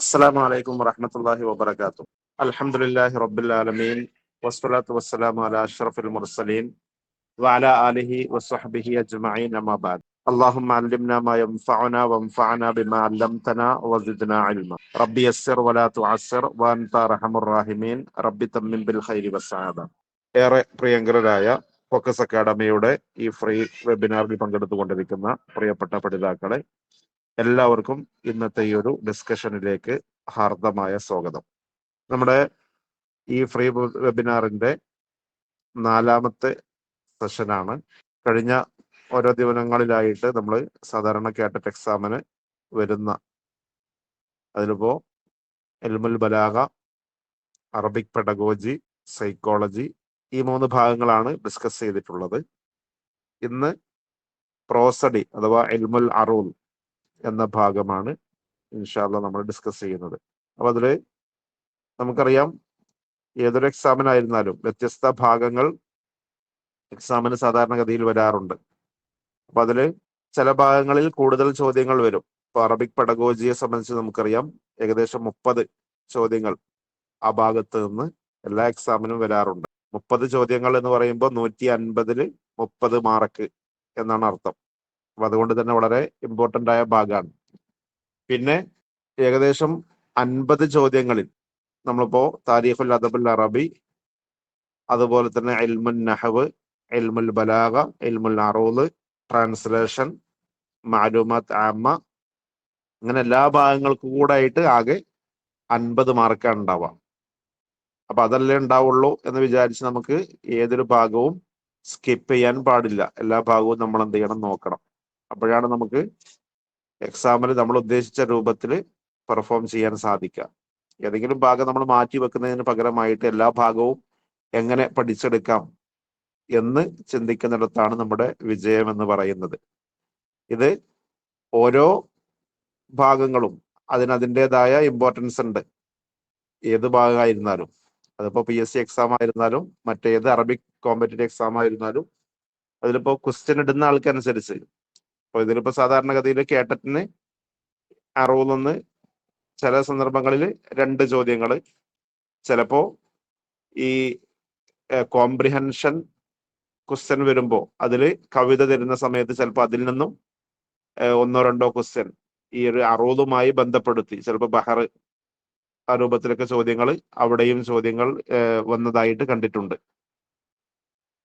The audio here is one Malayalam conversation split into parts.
السلام عليكم ورحمة الله وبركاته. الحمد لله رب العالمين والصلاة والسلام على أشرف المرسلين وعلى آله وصحبه أجمعين أما بعد. اللهم علمنا ما ينفعنا وانفعنا بما علمتنا وزدنا علما. ربي يسر ولا تعسر وأنت أرحم الراحمين. ربي തമ്മിൻ ബിൽ ഖൈരി വസ്സആദ. ഏറെ പ്രിയങ്കരായ ഫോക്കസ് അക്കാഡമിയുടെ ഈ ഫ്രീ വെബിനാറിൽ പങ്കെടുത്തുകൊണ്ടിരിക്കുന്ന പ്രിയപ്പെട്ട പഠിതാക്കളെ, എല്ലാവർക്കും ഇന്നത്തെ ഈ ഒരു ഡിസ്കഷനിലേക്ക് ഹാർദമായ സ്വാഗതം. നമ്മുടെ ഈ ഫ്രീ വെബിനാറിന്റെ 4ാമത്തെ സെഷനാണ്. കഴിഞ്ഞ ഓരോ ദിവസങ്ങളിലായിട്ട് നമ്മൾ സാധാരണ കാറ്ററ്റ് എക്സാമിന് വരുന്ന അതിലിപ്പോ ഇൽമുൽ ബലാഗ, അറബിക് പെഡഗോജി, സൈക്കോളജി, ഈ 3 ഭാഗങ്ങളാണ് ഡിസ്കസ് ചെയ്തിട്ടുള്ളത്. ഇന്ന് പ്രോസഡി അഥവാ ഇൽമുൽ അറൂൽ എന്ന ഭാഗമാണ് ഇൻഷാ അല്ലാഹ് നമ്മൾ ഡിസ്കസ് ചെയ്യുന്നത്. അപ്പൊ അതില് നമുക്കറിയാം, ഏതൊരു എക്സാമിനായിരുന്നാലും വ്യത്യസ്ത ഭാഗങ്ങൾ എക്സാമിന് സാധാരണഗതിയിൽ വരാറുണ്ട്. അപ്പൊ അതില് ചില ഭാഗങ്ങളിൽ കൂടുതൽ ചോദ്യങ്ങൾ വരും. ഇപ്പൊ അറബിക് പെഡഗോജിയെ സംബന്ധിച്ച് നമുക്കറിയാം, ഏകദേശം 30 ചോദ്യങ്ങൾ ആ ഭാഗത്ത് നിന്ന് എല്ലാ എക്സാമിനും വരാറുണ്ട്. 30 ചോദ്യങ്ങൾ എന്ന് പറയുമ്പോൾ 150-ൽ 30 മാർക്ക് എന്നാണ് അർത്ഥം. അപ്പൊ അതുകൊണ്ട് തന്നെ വളരെ ഇമ്പോർട്ടന്റ് ആയ ഭാഗമാണ്. പിന്നെ ഏകദേശം 50 ചോദ്യങ്ങളിൽ നമ്മളിപ്പോ താരീഖുൽ അദബുൽ അറബി, അതുപോലെ തന്നെ ഇൽമുൻ നഹ്വ്, ഇൽമുൽ ബലാഗ, ഇൽമുൽ അറൂദ്, ട്രാൻസ്ലേഷൻ, മാലൂമാത്ത് ആമ്മ, അങ്ങനെ എല്ലാ ഭാഗങ്ങൾക്കും കൂടെ ആയിട്ട് ആകെ 50 മാർക്കാണ് ഉണ്ടാവുക. അപ്പൊ അതല്ലേ ഉണ്ടാവുള്ളൂ എന്ന് വിചാരിച്ച് നമുക്ക് ഏതൊരു ഭാഗവും സ്കിപ്പ് ചെയ്യാൻ പാടില്ല. എല്ലാ ഭാഗവും നമ്മൾ എന്ത് ചെയ്യണം, നോക്കണം. അപ്പോഴാണ് നമുക്ക് എക്സാമിൽ നമ്മൾ ഉദ്ദേശിച്ച രൂപത്തിൽ പെർഫോം ചെയ്യാൻ സാധിക്കുക. ഏതെങ്കിലും ഭാഗം നമ്മൾ മാറ്റി വെക്കുന്നതിന് പകരമായിട്ട് എല്ലാ ഭാഗവും എങ്ങനെ പഠിച്ചെടുക്കാം എന്ന് ചിന്തിക്കുന്നിടത്താണ് നമ്മുടെ വിജയം എന്ന് പറയുന്നത്. ഇത് ഓരോ ഭാഗങ്ങളും അതിനതിൻ്റെതായ ഇമ്പോർട്ടൻസ് ഉണ്ട്. ഏത് ഭാഗമായിരുന്നാലും, അതിപ്പോ PSC എക്സാം ആയിരുന്നാലും മറ്റേത് അറബിക് കോമ്പറ്റേറ്റീവ് എക്സാം ആയിരുന്നാലും, അതിലിപ്പോ ക്വസ്റ്റ്യൻ ഇടുന്ന ആൾക്കനുസരിച്ച്. അപ്പൊ ഇതിലിപ്പോ സാധാരണഗതിയിൽ കേട്ടറ്റിന് 60 ചില സന്ദർഭങ്ങളിൽ 2 ചോദ്യങ്ങൾ, ചിലപ്പോ ഈ കോംപ്രിഹെൻഷൻ ക്വസ്റ്റ്യൻ വരുമ്പോ അതില് കവിത തരുന്ന സമയത്ത് ചിലപ്പോൾ അതിൽ നിന്നും 1-2 ക്വസ്റ്റ്യൻ ഈ ഒരു അറൂദുമായി ബന്ധപ്പെടുത്തി ചിലപ്പോൾ ബഹർ ആ രൂപത്തിലൊക്കെ ചോദ്യങ്ങൾ, അവിടെയും ചോദ്യങ്ങൾ വന്നതായിട്ട് കണ്ടിട്ടുണ്ട്.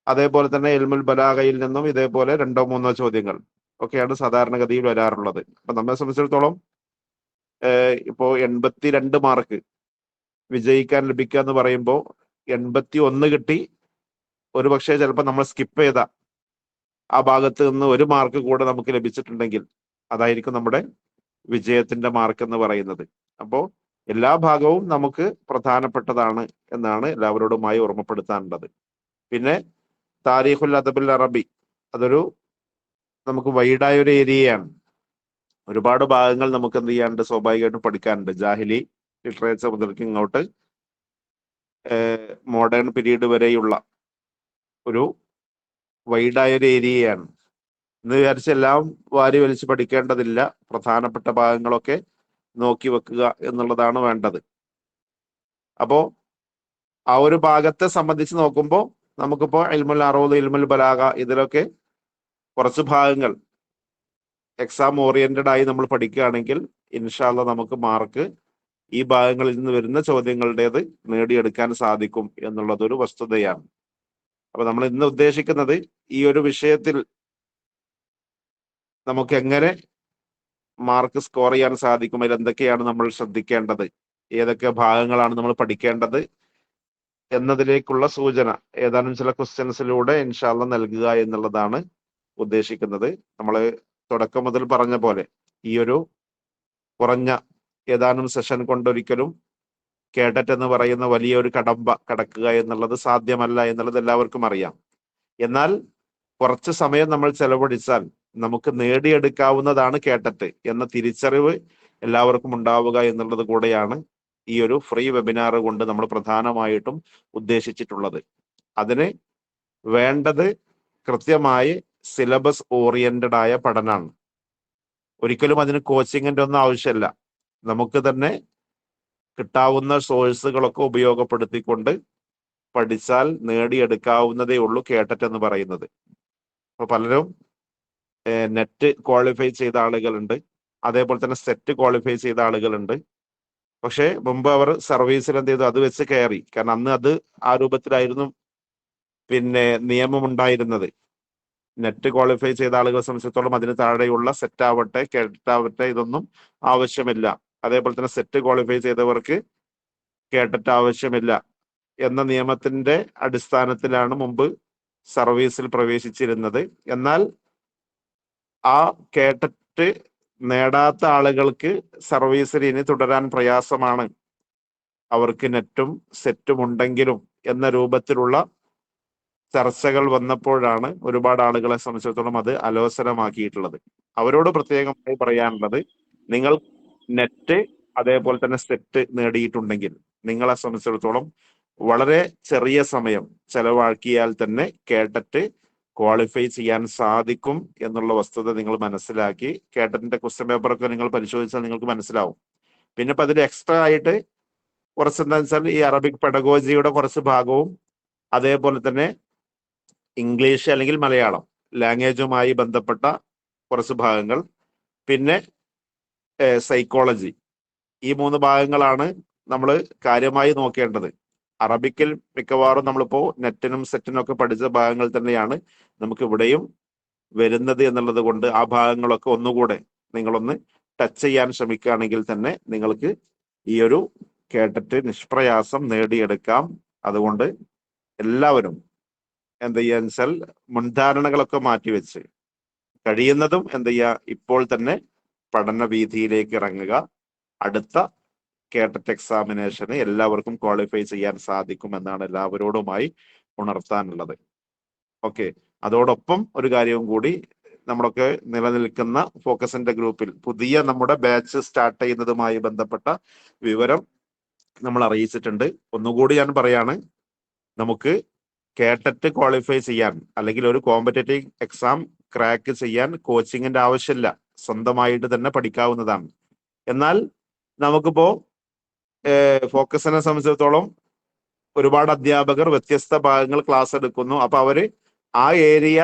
അതേപോലെ തന്നെ ഇൽമുൽ ബലാഗയിൽ നിന്നും ഇതേപോലെ 2-3 ചോദ്യങ്ങൾ ഒക്കെയാണ് സാധാരണഗതിയിൽ വരാറുള്ളത്. അപ്പൊ നമ്മെ സംബന്ധിച്ചിടത്തോളം ഇപ്പോ 82 മാർക്ക് വിജയിക്കാൻ ലഭിക്കുക എന്ന് പറയുമ്പോൾ 81 കിട്ടി, ഒരു പക്ഷേ ചിലപ്പോൾ നമ്മൾ സ്കിപ്പ് ചെയ്ത ആ ഭാഗത്ത് നിന്ന് 1 മാർക്ക് കൂടെ നമുക്ക് ലഭിച്ചിട്ടുണ്ടെങ്കിൽ അതായിരിക്കും നമ്മുടെ വിജയത്തിന്റെ മാർക്ക് എന്ന് പറയുന്നത്. അപ്പോൾ എല്ലാ ഭാഗവും നമുക്ക് പ്രധാനപ്പെട്ടതാണ് എന്നാണ് എല്ലാവരോടുമായി ഓർമ്മപ്പെടുത്താനുള്ളത്. പിന്നെ താരീഖുൽ അദബുൽ അറബി, അതൊരു നമുക്ക് വൈഡായ ഒരു ഏരിയയാണ്. ഒരുപാട് ഭാഗങ്ങൾ നമുക്ക് എന്ത് ചെയ്യാനുണ്ട്, സ്വാഭാവികമായിട്ടും പഠിക്കാനുണ്ട്. ജാഹിലി ലിറ്ററേച്ചർ മുതൽക്ക് ഇങ്ങോട്ട് മോഡേൺ പീരീഡ് വരെയുള്ള ഒരു വൈഡായ ഒരു ഏരിയയാണ്. എന്ന് വിചാരിച്ച് എല്ലാം വാരി വലിച്ച് പഠിക്കേണ്ടതില്ല. പ്രധാനപ്പെട്ട ഭാഗങ്ങളൊക്കെ നോക്കി വെക്കുക എന്നുള്ളതാണ് വേണ്ടത്. അപ്പോ ആ ഒരു ഭാഗത്തെ സംബന്ധിച്ച് നോക്കുമ്പോൾ നമുക്കിപ്പോ ഇൽമുൽ അറൂദ്, ഇൽമുൽ ബലാഗ, ഇതിലൊക്കെ കുറച്ച് ഭാഗങ്ങൾ എക്സാം ഓറിയന്റഡ് ആയി നമ്മൾ പഠിക്കുകയാണെങ്കിൽ ഇൻഷാ അല്ലാഹ് നമുക്ക് മാർക്ക് ഈ ഭാഗങ്ങളിൽ നിന്ന് വരുന്ന ചോദ്യങ്ങളുടേത് നേടിയെടുക്കാൻ സാധിക്കും എന്നുള്ളതൊരു വസ്തുതയാണ്. അപ്പൊ നമ്മൾ ഇന്ന് ഉദ്ദേശിക്കുന്നത് ഈ ഒരു വിഷയത്തിൽ നമുക്ക് എങ്ങനെ മാർക്ക് സ്കോർ ചെയ്യാൻ സാധിക്കും, അതിൽ എന്തൊക്കെയാണ് നമ്മൾ ശ്രദ്ധിക്കേണ്ടത്, ഏതൊക്കെ ഭാഗങ്ങളാണ് നമ്മൾ പഠിക്കേണ്ടത് എന്നതിലേക്കുള്ള സൂചന ഏതാനും ചില ക്വസ്റ്റ്യൻസിലൂടെ ഇൻഷാ അല്ലാഹ് നൽകുക എന്നുള്ളതാണ് ഉദ്ദേശിക്കുന്നത്. നമ്മൾ തുടക്കം മുതൽ പറഞ്ഞ പോലെ ഈ ഒരു കുറഞ്ഞ ഏതാനും സെഷൻ കൊണ്ടൊരിക്കലും കേട്ടറ്റ് എന്ന് പറയുന്ന വലിയൊരു കടമ്പ കടക്കുക എന്നുള്ളത് സാധ്യമല്ല എന്നുള്ളത് എല്ലാവർക്കും അറിയാം. എന്നാൽ കുറച്ച് സമയം നമ്മൾ ചെലവഴിച്ചാൽ നമുക്ക് നേടിയെടുക്കാവുന്നതാണ് കേട്ടറ്റ് എന്ന തിരിച്ചറിവ് എല്ലാവർക്കും ഉണ്ടാവുക എന്നുള്ളത് കൂടെയാണ് ഈ ഒരു ഫ്രീ വെബിനാർ കൊണ്ട് നമ്മൾ പ്രധാനമായിട്ടും ഉദ്ദേശിച്ചിട്ടുള്ളത്. അതിന് വേണ്ടത് കൃത്യമായി സിലബസ് ഓറിയന്റഡ് ആയ പഠനമാണ്. ഒരിക്കലും അതിന് കോച്ചിങ്ങിന്റെ ഒന്നും ആവശ്യമില്ല. നമുക്ക് തന്നെ കിട്ടാവുന്ന സോഴ്സുകളൊക്കെ ഉപയോഗപ്പെടുത്തിക്കൊണ്ട് പഠിച്ചാൽ നേടിയെടുക്കാവുന്നതേ ഉള്ളൂ കേട്ടറ്റ് എന്ന് പറയുന്നത്. അപ്പൊ പലരും നെറ്റ് ക്വാളിഫൈ ചെയ്ത ആളുകളുണ്ട്, അതേപോലെ തന്നെ സെറ്റ് ക്വാളിഫൈ ചെയ്ത ആളുകളുണ്ട്. പക്ഷെ മുമ്പ് അവർ സർവീസിൽ എന്ത് ചെയ്തു, അത് വെച്ച് കയറി. കാരണം അന്ന് അത് ആ രൂപത്തിലായിരുന്നു നിയമം ഉണ്ടായിരുന്നത്. നെറ്റ് ക്വാളിഫൈ ചെയ്ത ആളുകളെ സംബന്ധിച്ചിടത്തോളം അതിന് താഴെയുള്ള സെറ്റ് ആവട്ടെ കേട്ടറ്റ് ആവട്ടെ ഇതൊന്നും ആവശ്യമില്ല. അതേപോലെ തന്നെ സെറ്റ് ക്വാളിഫൈ ചെയ്തവർക്ക് കേട്ടറ്റ് ആവശ്യമില്ല എന്ന നിയമത്തിന്റെ അടിസ്ഥാനത്തിലാണ് മുമ്പ് സർവീസിൽ പ്രവേശിച്ചിരുന്നത്. എന്നാൽ ആ കേട്ടറ്റ് നേടാത്ത ആളുകൾക്ക് സർവീസിൽ ഇനി തുടരാൻ പ്രയാസമാണ്, അവർക്ക് നെറ്റും സെറ്റും ഉണ്ടെങ്കിലും എന്ന രൂപത്തിലുള്ള ചർച്ചകൾ വന്നപ്പോഴാണ് ഒരുപാട് ആളുകളെ സംബന്ധിച്ചിടത്തോളം അത് അലോസരമാക്കിയിട്ടുള്ളത്. അവരോട് പ്രത്യേകമായി പറയാനുള്ളത്, നിങ്ങൾ നെറ്റ് അതേപോലെ തന്നെ സെറ്റ് നേടിയിട്ടുണ്ടെങ്കിൽ നിങ്ങളെ സംബന്ധിച്ചിടത്തോളം വളരെ ചെറിയ സമയം ചെലവാക്കിയാൽ തന്നെ കേട്ടറ്റ് ക്വാളിഫൈ ചെയ്യാൻ സാധിക്കും എന്നുള്ള വസ്തുത നിങ്ങൾ മനസ്സിലാക്കി. കേട്ടറ്റിന്റെ ക്വസ്റ്റ്യൻ പേപ്പറൊക്കെ നിങ്ങൾ പരിശോധിച്ചാൽ നിങ്ങൾക്ക് മനസ്സിലാവും. പിന്നെ ഇപ്പൊ അതിൽ എക്സ്ട്രാ ആയിട്ട് കുറച്ച് എന്താ വെച്ചാൽ ഈ അറബിക് പെഡഗോജിയുടെ കുറച്ച് ഭാഗവും അതേപോലെ തന്നെ ഇംഗ്ലീഷ് അല്ലെങ്കിൽ മലയാളം ലാംഗ്വേജുമായി ബന്ധപ്പെട്ട കുറച്ച് ഭാഗങ്ങൾ, പിന്നെ സൈക്കോളജി, ഈ 3 ഭാഗങ്ങളാണ് നമ്മൾ കാര്യമായി നോക്കേണ്ടത്. അറബിക്കിൽ മിക്കവാറും നമ്മളിപ്പോ നെറ്റിനും സെറ്റിനും ഒക്കെ പഠിച്ച ഭാഗങ്ങൾ തന്നെയാണ് നമുക്ക് ഇവിടെയും വരുന്നത് എന്നുള്ളത് കൊണ്ട് ആ ഭാഗങ്ങളൊക്കെ ഒന്നുകൂടെ നിങ്ങളൊന്ന് ടച്ച് ചെയ്യാൻ ശ്രമിക്കുകയാണെങ്കിൽ തന്നെ നിങ്ങൾക്ക് ഈ ഒരു കേട്ടിട്ട് നിഷ്പ്രയാസം നേടിയെടുക്കാം. അതുകൊണ്ട് എല്ലാവരും എന്ത് ചെയ്യാന്ന് വെച്ചാൽ മുൻധാരണകളൊക്കെ മാറ്റിവെച്ച് കഴിയുന്നതും എന്ത് ചെയ്യുക, ഇപ്പോൾ തന്നെ പഠന വീതിയിലേക്ക് ഇറങ്ങുക. അടുത്ത കേട്ടറ്റ് എക്സാമിനേഷന് എല്ലാവർക്കും ക്വാളിഫൈ ചെയ്യാൻ സാധിക്കും എന്നാണ് എല്ലാവരോടുമായി ഉണർത്താനുള്ളത്. ഓക്കെ, അതോടൊപ്പം ഒരു കാര്യവും കൂടി, നമ്മളൊക്കെ നിലനിൽക്കുന്ന ഫോക്കസിന്റെ ഗ്രൂപ്പിൽ പുതിയ നമ്മുടെ ബാച്ച് സ്റ്റാർട്ട് ചെയ്യുന്നതുമായി ബന്ധപ്പെട്ട വിവരം നമ്മൾ അറിയിച്ചിട്ടുണ്ട്. ഒന്നുകൂടി ഞാൻ പറയാണ്, നമുക്ക് കേട്ടറ്റ് ക്വാളിഫൈ ചെയ്യാൻ അല്ലെങ്കിൽ ഒരു കോമ്പറ്റേറ്റീവ് എക്സാം ക്രാക്ക് ചെയ്യാൻ കോച്ചിങ്ങിന്റെ ആവശ്യമില്ല, സ്വന്തമായിട്ട് തന്നെ പഠിക്കാവുന്നതാണ്. എന്നാൽ നമുക്കിപ്പോ ഫോക്കസിനെ സംബന്ധിച്ചിടത്തോളം ഒരുപാട് അധ്യാപകർ വ്യത്യസ്ത ഭാഗങ്ങൾ ക്ലാസ് എടുക്കുന്നു. അപ്പൊ അവര് ആ ഏരിയ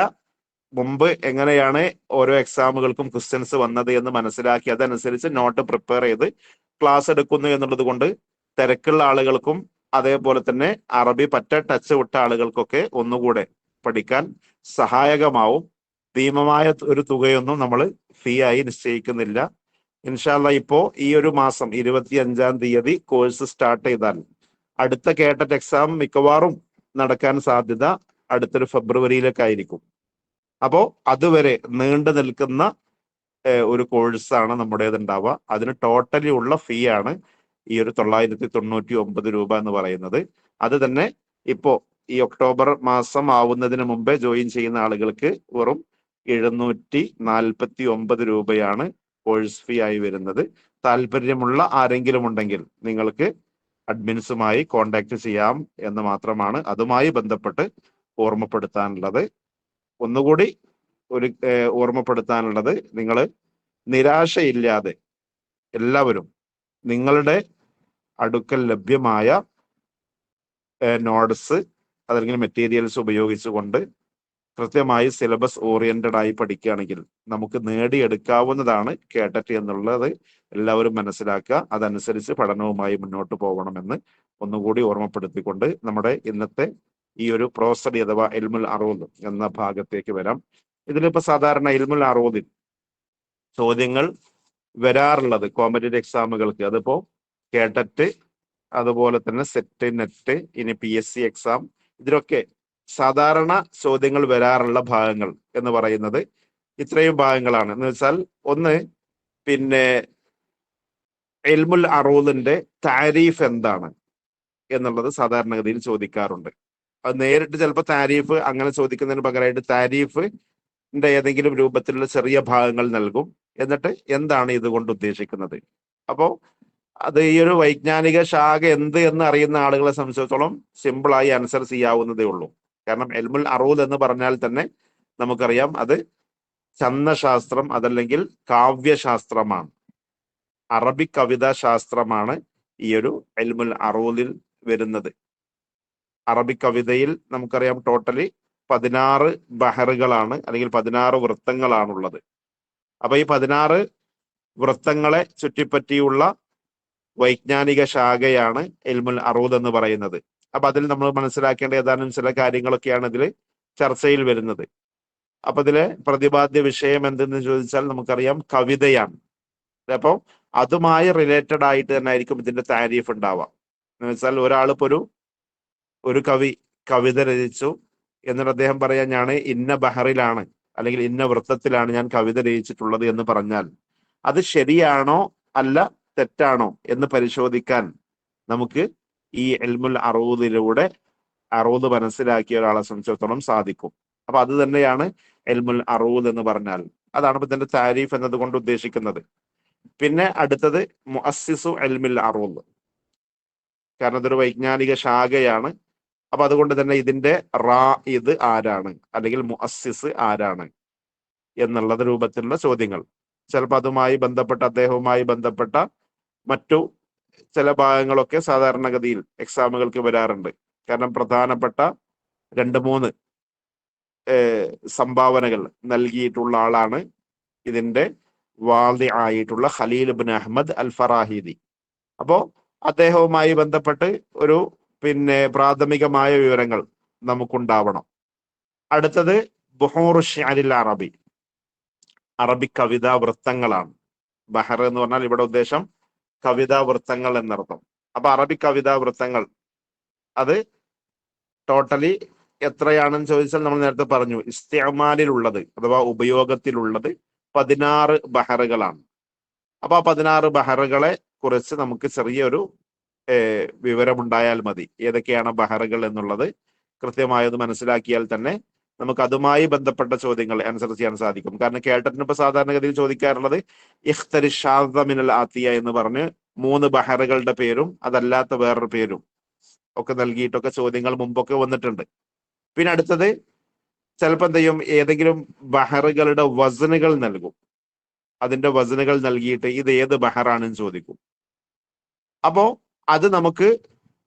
മുമ്പ് എങ്ങനെയാണ് ഓരോ എക്സാമുകൾക്കും ക്വസ്റ്റ്യൻസ് വന്നത് എന്ന് മനസ്സിലാക്കി അതനുസരിച്ച് നോട്ട് പ്രിപ്പയർ ചെയ്ത് ക്ലാസ് എടുക്കുന്നു എന്നുള്ളത് കൊണ്ട് തിരക്കുള്ള ആളുകൾക്കും അതേപോലെ തന്നെ അറബി പറ്റ ടച്ച് വിട്ട ആളുകൾക്കൊക്കെ ഒന്നുകൂടെ പഠിക്കാൻ സഹായകമാവും. ഭീമമായ ഒരു തുകയൊന്നും നമ്മൾ ഫീ ആയി നിശ്ചയിക്കുന്നില്ല. ഇൻഷാല്ല ഇപ്പോ ഈ ഒരു മാസം 25-ാം തീയതി കോഴ്സ് സ്റ്റാർട്ട് ചെയ്താൽ അടുത്ത കേട്ടറ്റ് എക്സാം മിക്കവാറും നടക്കാൻ സാധ്യത അടുത്തൊരു ഫെബ്രുവരിയിലൊക്കെ ആയിരിക്കും. അപ്പോ അതുവരെ നീണ്ടു നിൽക്കുന്ന ഒരു കോഴ്സാണ് നമ്മുടേത് ഉണ്ടാവുക. അതിന് ടോട്ടലി ഉള്ള ഫീ ആണ് ഈ ഒരു 999 രൂപ എന്ന് പറയുന്നത്. അത് തന്നെ ഇപ്പോ ഈ ഒക്ടോബർ മാസം ആവുന്നതിന് മുമ്പേ ജോയിൻ ചെയ്യുന്ന ആളുകൾക്ക് വെറും 749 രൂപയാണ് കോഴ്സ് ഫീ ആയി വരുന്നത്. താല്പര്യമുള്ള ആരെങ്കിലും ഉണ്ടെങ്കിൽ നിങ്ങൾക്ക് അഡ്മിൻസുമായി കോണ്ടാക്ട് ചെയ്യാം എന്ന് മാത്രമാണ് അതുമായി ബന്ധപ്പെട്ട് ഓർമ്മപ്പെടുത്താനുള്ളത്. ഒന്നുകൂടി ഒരു ഓർമ്മപ്പെടുത്താനുള്ളത്, നിങ്ങൾ നിരാശയില്ലാതെ എല്ലാവരും നിങ്ങളുടെ അടുക്കൽ ലഭ്യമായ നോട്ട്സ് അല്ലെങ്കിൽ മെറ്റീരിയൽസ് ഉപയോഗിച്ചുകൊണ്ട് കൃത്യമായി സിലബസ് ഓറിയന്റഡ് ആയി പഠിക്കുകയാണെങ്കിൽ നമുക്ക് നേടിയെടുക്കാവുന്നതാണ് കേട്ടറ്റ് എന്നുള്ളത് എല്ലാവരും മനസ്സിലാക്കുക. അതനുസരിച്ച് പഠനവുമായി മുന്നോട്ട് പോകണമെന്ന് ഒന്നുകൂടി ഓർമ്മപ്പെടുത്തിക്കൊണ്ട് നമ്മുടെ ഇന്നത്തെ ഈ ഒരു പ്രോ സ്റ്റഡി അഥവാ ഇൽമുൽ അറൂദ് എന്ന ഭാഗത്തേക്ക് വരാം. ഇതിലിപ്പോ സാധാരണ ഇൽമുൽ അറൂദിൽ ചോദ്യങ്ങൾ വരാറുള്ളത് കോമ്പറ്റേറ്റീവ് എക്സാമുകൾക്ക്, അതിപ്പോ കേട്ടറ്റ് അതുപോലെ തന്നെ സെറ്റ് നെറ്റ് ഇനി PSC എക്സാം, ഇതിലൊക്കെ സാധാരണ ചോദ്യങ്ങൾ വരാറുള്ള ഭാഗങ്ങൾ എന്ന് പറയുന്നത് ഇത്രയും ഭാഗങ്ങളാണ്. എന്ന് വെച്ചാൽ ഒന്ന്, ഇൽമുൽ അറൂദിന്റെ താരീഫ് എന്താണ് എന്നുള്ളത് സാധാരണഗതിയിൽ ചോദിക്കാറുണ്ട്. അത് നേരിട്ട് ചിലപ്പോൾ താരീഫ് അങ്ങനെ ചോദിക്കുന്നതിന് പകരമായിട്ട് താരീഫിന്റെ ഏതെങ്കിലും രൂപത്തിലുള്ള ചെറിയ ഭാഗങ്ങൾ നൽകും. എന്നിട്ട് എന്താണ് ഇതുകൊണ്ട് ഉദ്ദേശിക്കുന്നത്. അപ്പോ അത് ഈ ഒരു വൈജ്ഞാനിക ശാഖ എന്ത് എന്ന് അറിയുന്ന ആളുകളെ സംബന്ധിച്ചിടത്തോളം സിമ്പിളായി ആൻസർ ചെയ്യാവുന്നതേ ഉള്ളൂ. കാരണം ഇൽമുൽ അറൂദ് എന്ന് പറഞ്ഞാൽ തന്നെ നമുക്കറിയാം അത് ഛന്ദശാസ്ത്രം അതല്ലെങ്കിൽ കാവ്യശാസ്ത്രമാണ്, അറബിക് കവിതാ ശാസ്ത്രമാണ് ഈ ഒരു ഇൽമുൽ അറൂദിൽ വരുന്നത്. അറബിക് കവിതയിൽ നമുക്കറിയാം ടോട്ടലി 16 ബഹറുകളാണ് അല്ലെങ്കിൽ 16 വൃത്തങ്ങളാണുള്ളത്. അപ്പൊ ഈ 16 വൃത്തങ്ങളെ ചുറ്റിപ്പറ്റിയുള്ള വൈജ്ഞാനിക ശാഖയാണ് ഇൽമുൽ അറൂദ് എന്ന് പറയുന്നത്. അപ്പൊ അതിൽ നമ്മൾ മനസ്സിലാക്കേണ്ട ഏതാനും ചില കാര്യങ്ങളൊക്കെയാണ് ഇതിൽ ചർച്ചയിൽ വരുന്നത്. അപ്പൊ ഇതിലെ പ്രതിപാദ്യ വിഷയം എന്തെന്ന് ചോദിച്ചാൽ നമുക്കറിയാം കവിതയാണ്. അപ്പൊ അതുമായി റിലേറ്റഡ് ആയിട്ട് തന്നെ ആയിരിക്കും ഇതിന്റെ താരീഫ് ഉണ്ടാവാം. എന്ന് വെച്ചാൽ ഒരാളിപ്പോ ഒരു കവിത രചിച്ചു, എന്നിട്ട് അദ്ദേഹം പറയാൻ ഞാൻ ഇന്ന ബഹറിലാണ് അല്ലെങ്കിൽ ഇന്ന വൃത്തത്തിലാണ് ഞാൻ കവിത രചിച്ചിട്ടുള്ളത് എന്ന് പറഞ്ഞാൽ അത് ശരിയാണോ അല്ല തെറ്റാണോ എന്ന് പരിശോധിക്കാൻ നമുക്ക് ഈ ഇൽമുൽ അറൂദിലൂടെ അറൂദ് മനസ്സിലാക്കിയ ഒരാളെ സംബന്ധിച്ചിടത്തോളം സാധിക്കും. അപ്പൊ അത് തന്നെയാണ് ഇൽമുൽ അറൂദ് എന്ന് പറഞ്ഞാൽ. അതാണ് ഇപ്പൊ ഇതിന്റെ താരീഫ് എന്നതുകൊണ്ട് ഉദ്ദേശിക്കുന്നത്. പിന്നെ അടുത്തത് മുഅസ്സിസു ഇൽമുൽ അറൂദ്, കാരണം ഇതൊരു വൈജ്ഞാനിക ശാഖയാണ്. അപ്പൊ അതുകൊണ്ട് തന്നെ ഇതിന്റെ റായിദ് ആരാണ് അല്ലെങ്കിൽ മുഅസ്സിസ് ആരാണ് എന്നുള്ളത് രൂപത്തിലുള്ള ചോദ്യങ്ങൾ, ചിലപ്പോൾ അതുമായി ബന്ധപ്പെട്ട അദ്ദേഹവുമായി ബന്ധപ്പെട്ട മറ്റു ചില ഭാഗങ്ങളൊക്കെ സാധാരണഗതിയിൽ എക്സാമുകൾക്ക് വരാറുണ്ട്. കാരണം പ്രധാനപ്പെട്ട 2-3 സംഭാവനകൾ നൽകിയിട്ടുള്ള ആളാണ് ഇതിന്റെ വാദി ആയിട്ടുള്ള ഖലീൽ ഇബ്നു അഹ്മദ് അൽ ഫറാഹിദി. അപ്പോ അദ്ദേഹവുമായി ബന്ധപ്പെട്ട് ഒരു പ്രാഥമികമായ വിവരങ്ങൾ നമുക്കുണ്ടാവണം. അടുത്തത് ബുഹൂറു ഷിഅരിൽ അറബി, അറബിക് കവിതാ വൃത്തങ്ങളാണ്. ബഹർ എന്ന് പറഞ്ഞാൽ ഇവിടെ ഉദ്ദേശം കവിതാ വൃത്തങ്ങൾ എന്നർത്ഥം. അപ്പൊ അറബിക് കവിതാ വൃത്തങ്ങൾ അത് ടോട്ടലി എത്രയാണെന്ന് ചോദിച്ചാൽ നമ്മൾ നേരത്തെ പറഞ്ഞു, ഇസ്തിഅമാലിലുള്ളത് അഥവാ ഉപയോഗത്തിലുള്ളത് 16 ബഹറുകളാണ്. അപ്പൊ ആ 16 ബഹറുകളെ കുറിച്ച് നമുക്ക് ചെറിയൊരു വിവരമുണ്ടായാൽ മതി. ഏതൊക്കെയാണ് ബഹറുകൾ എന്നുള്ളത് കൃത്യമായത് മനസ്സിലാക്കിയാൽ തന്നെ നമുക്ക് അതുമായി ബന്ധപ്പെട്ട ചോദ്യങ്ങൾ ആൻസർ ചെയ്യാൻ സാധിക്കും. കാരണം കേട്ടറ്റിന് ഇപ്പൊ സാധാരണഗതിയിൽ ചോദിക്കാറുള്ളത് ഇഖ്തരി ഷാദ മിനൽ ആത്തിയ എന്ന് പറഞ്ഞ് 3 ബഹറുകളുടെ പേരും അതല്ലാത്ത വേറൊരു പേരും ഒക്കെ നൽകിയിട്ടൊക്കെ ചോദ്യങ്ങൾ മുമ്പൊക്കെ വന്നിട്ടുണ്ട്. പിന്നെ അടുത്തത് ചിലപ്പോൾ എന്ത് ചെയ്യും, ഏതെങ്കിലും ബഹറുകളുടെ വസനുകൾ നൽകും. അതിന്റെ വസനുകൾ നൽകിയിട്ട് ഇത് ഏത് ബഹറാണെന്ന് ചോദിക്കും. അപ്പോ അത് നമുക്ക്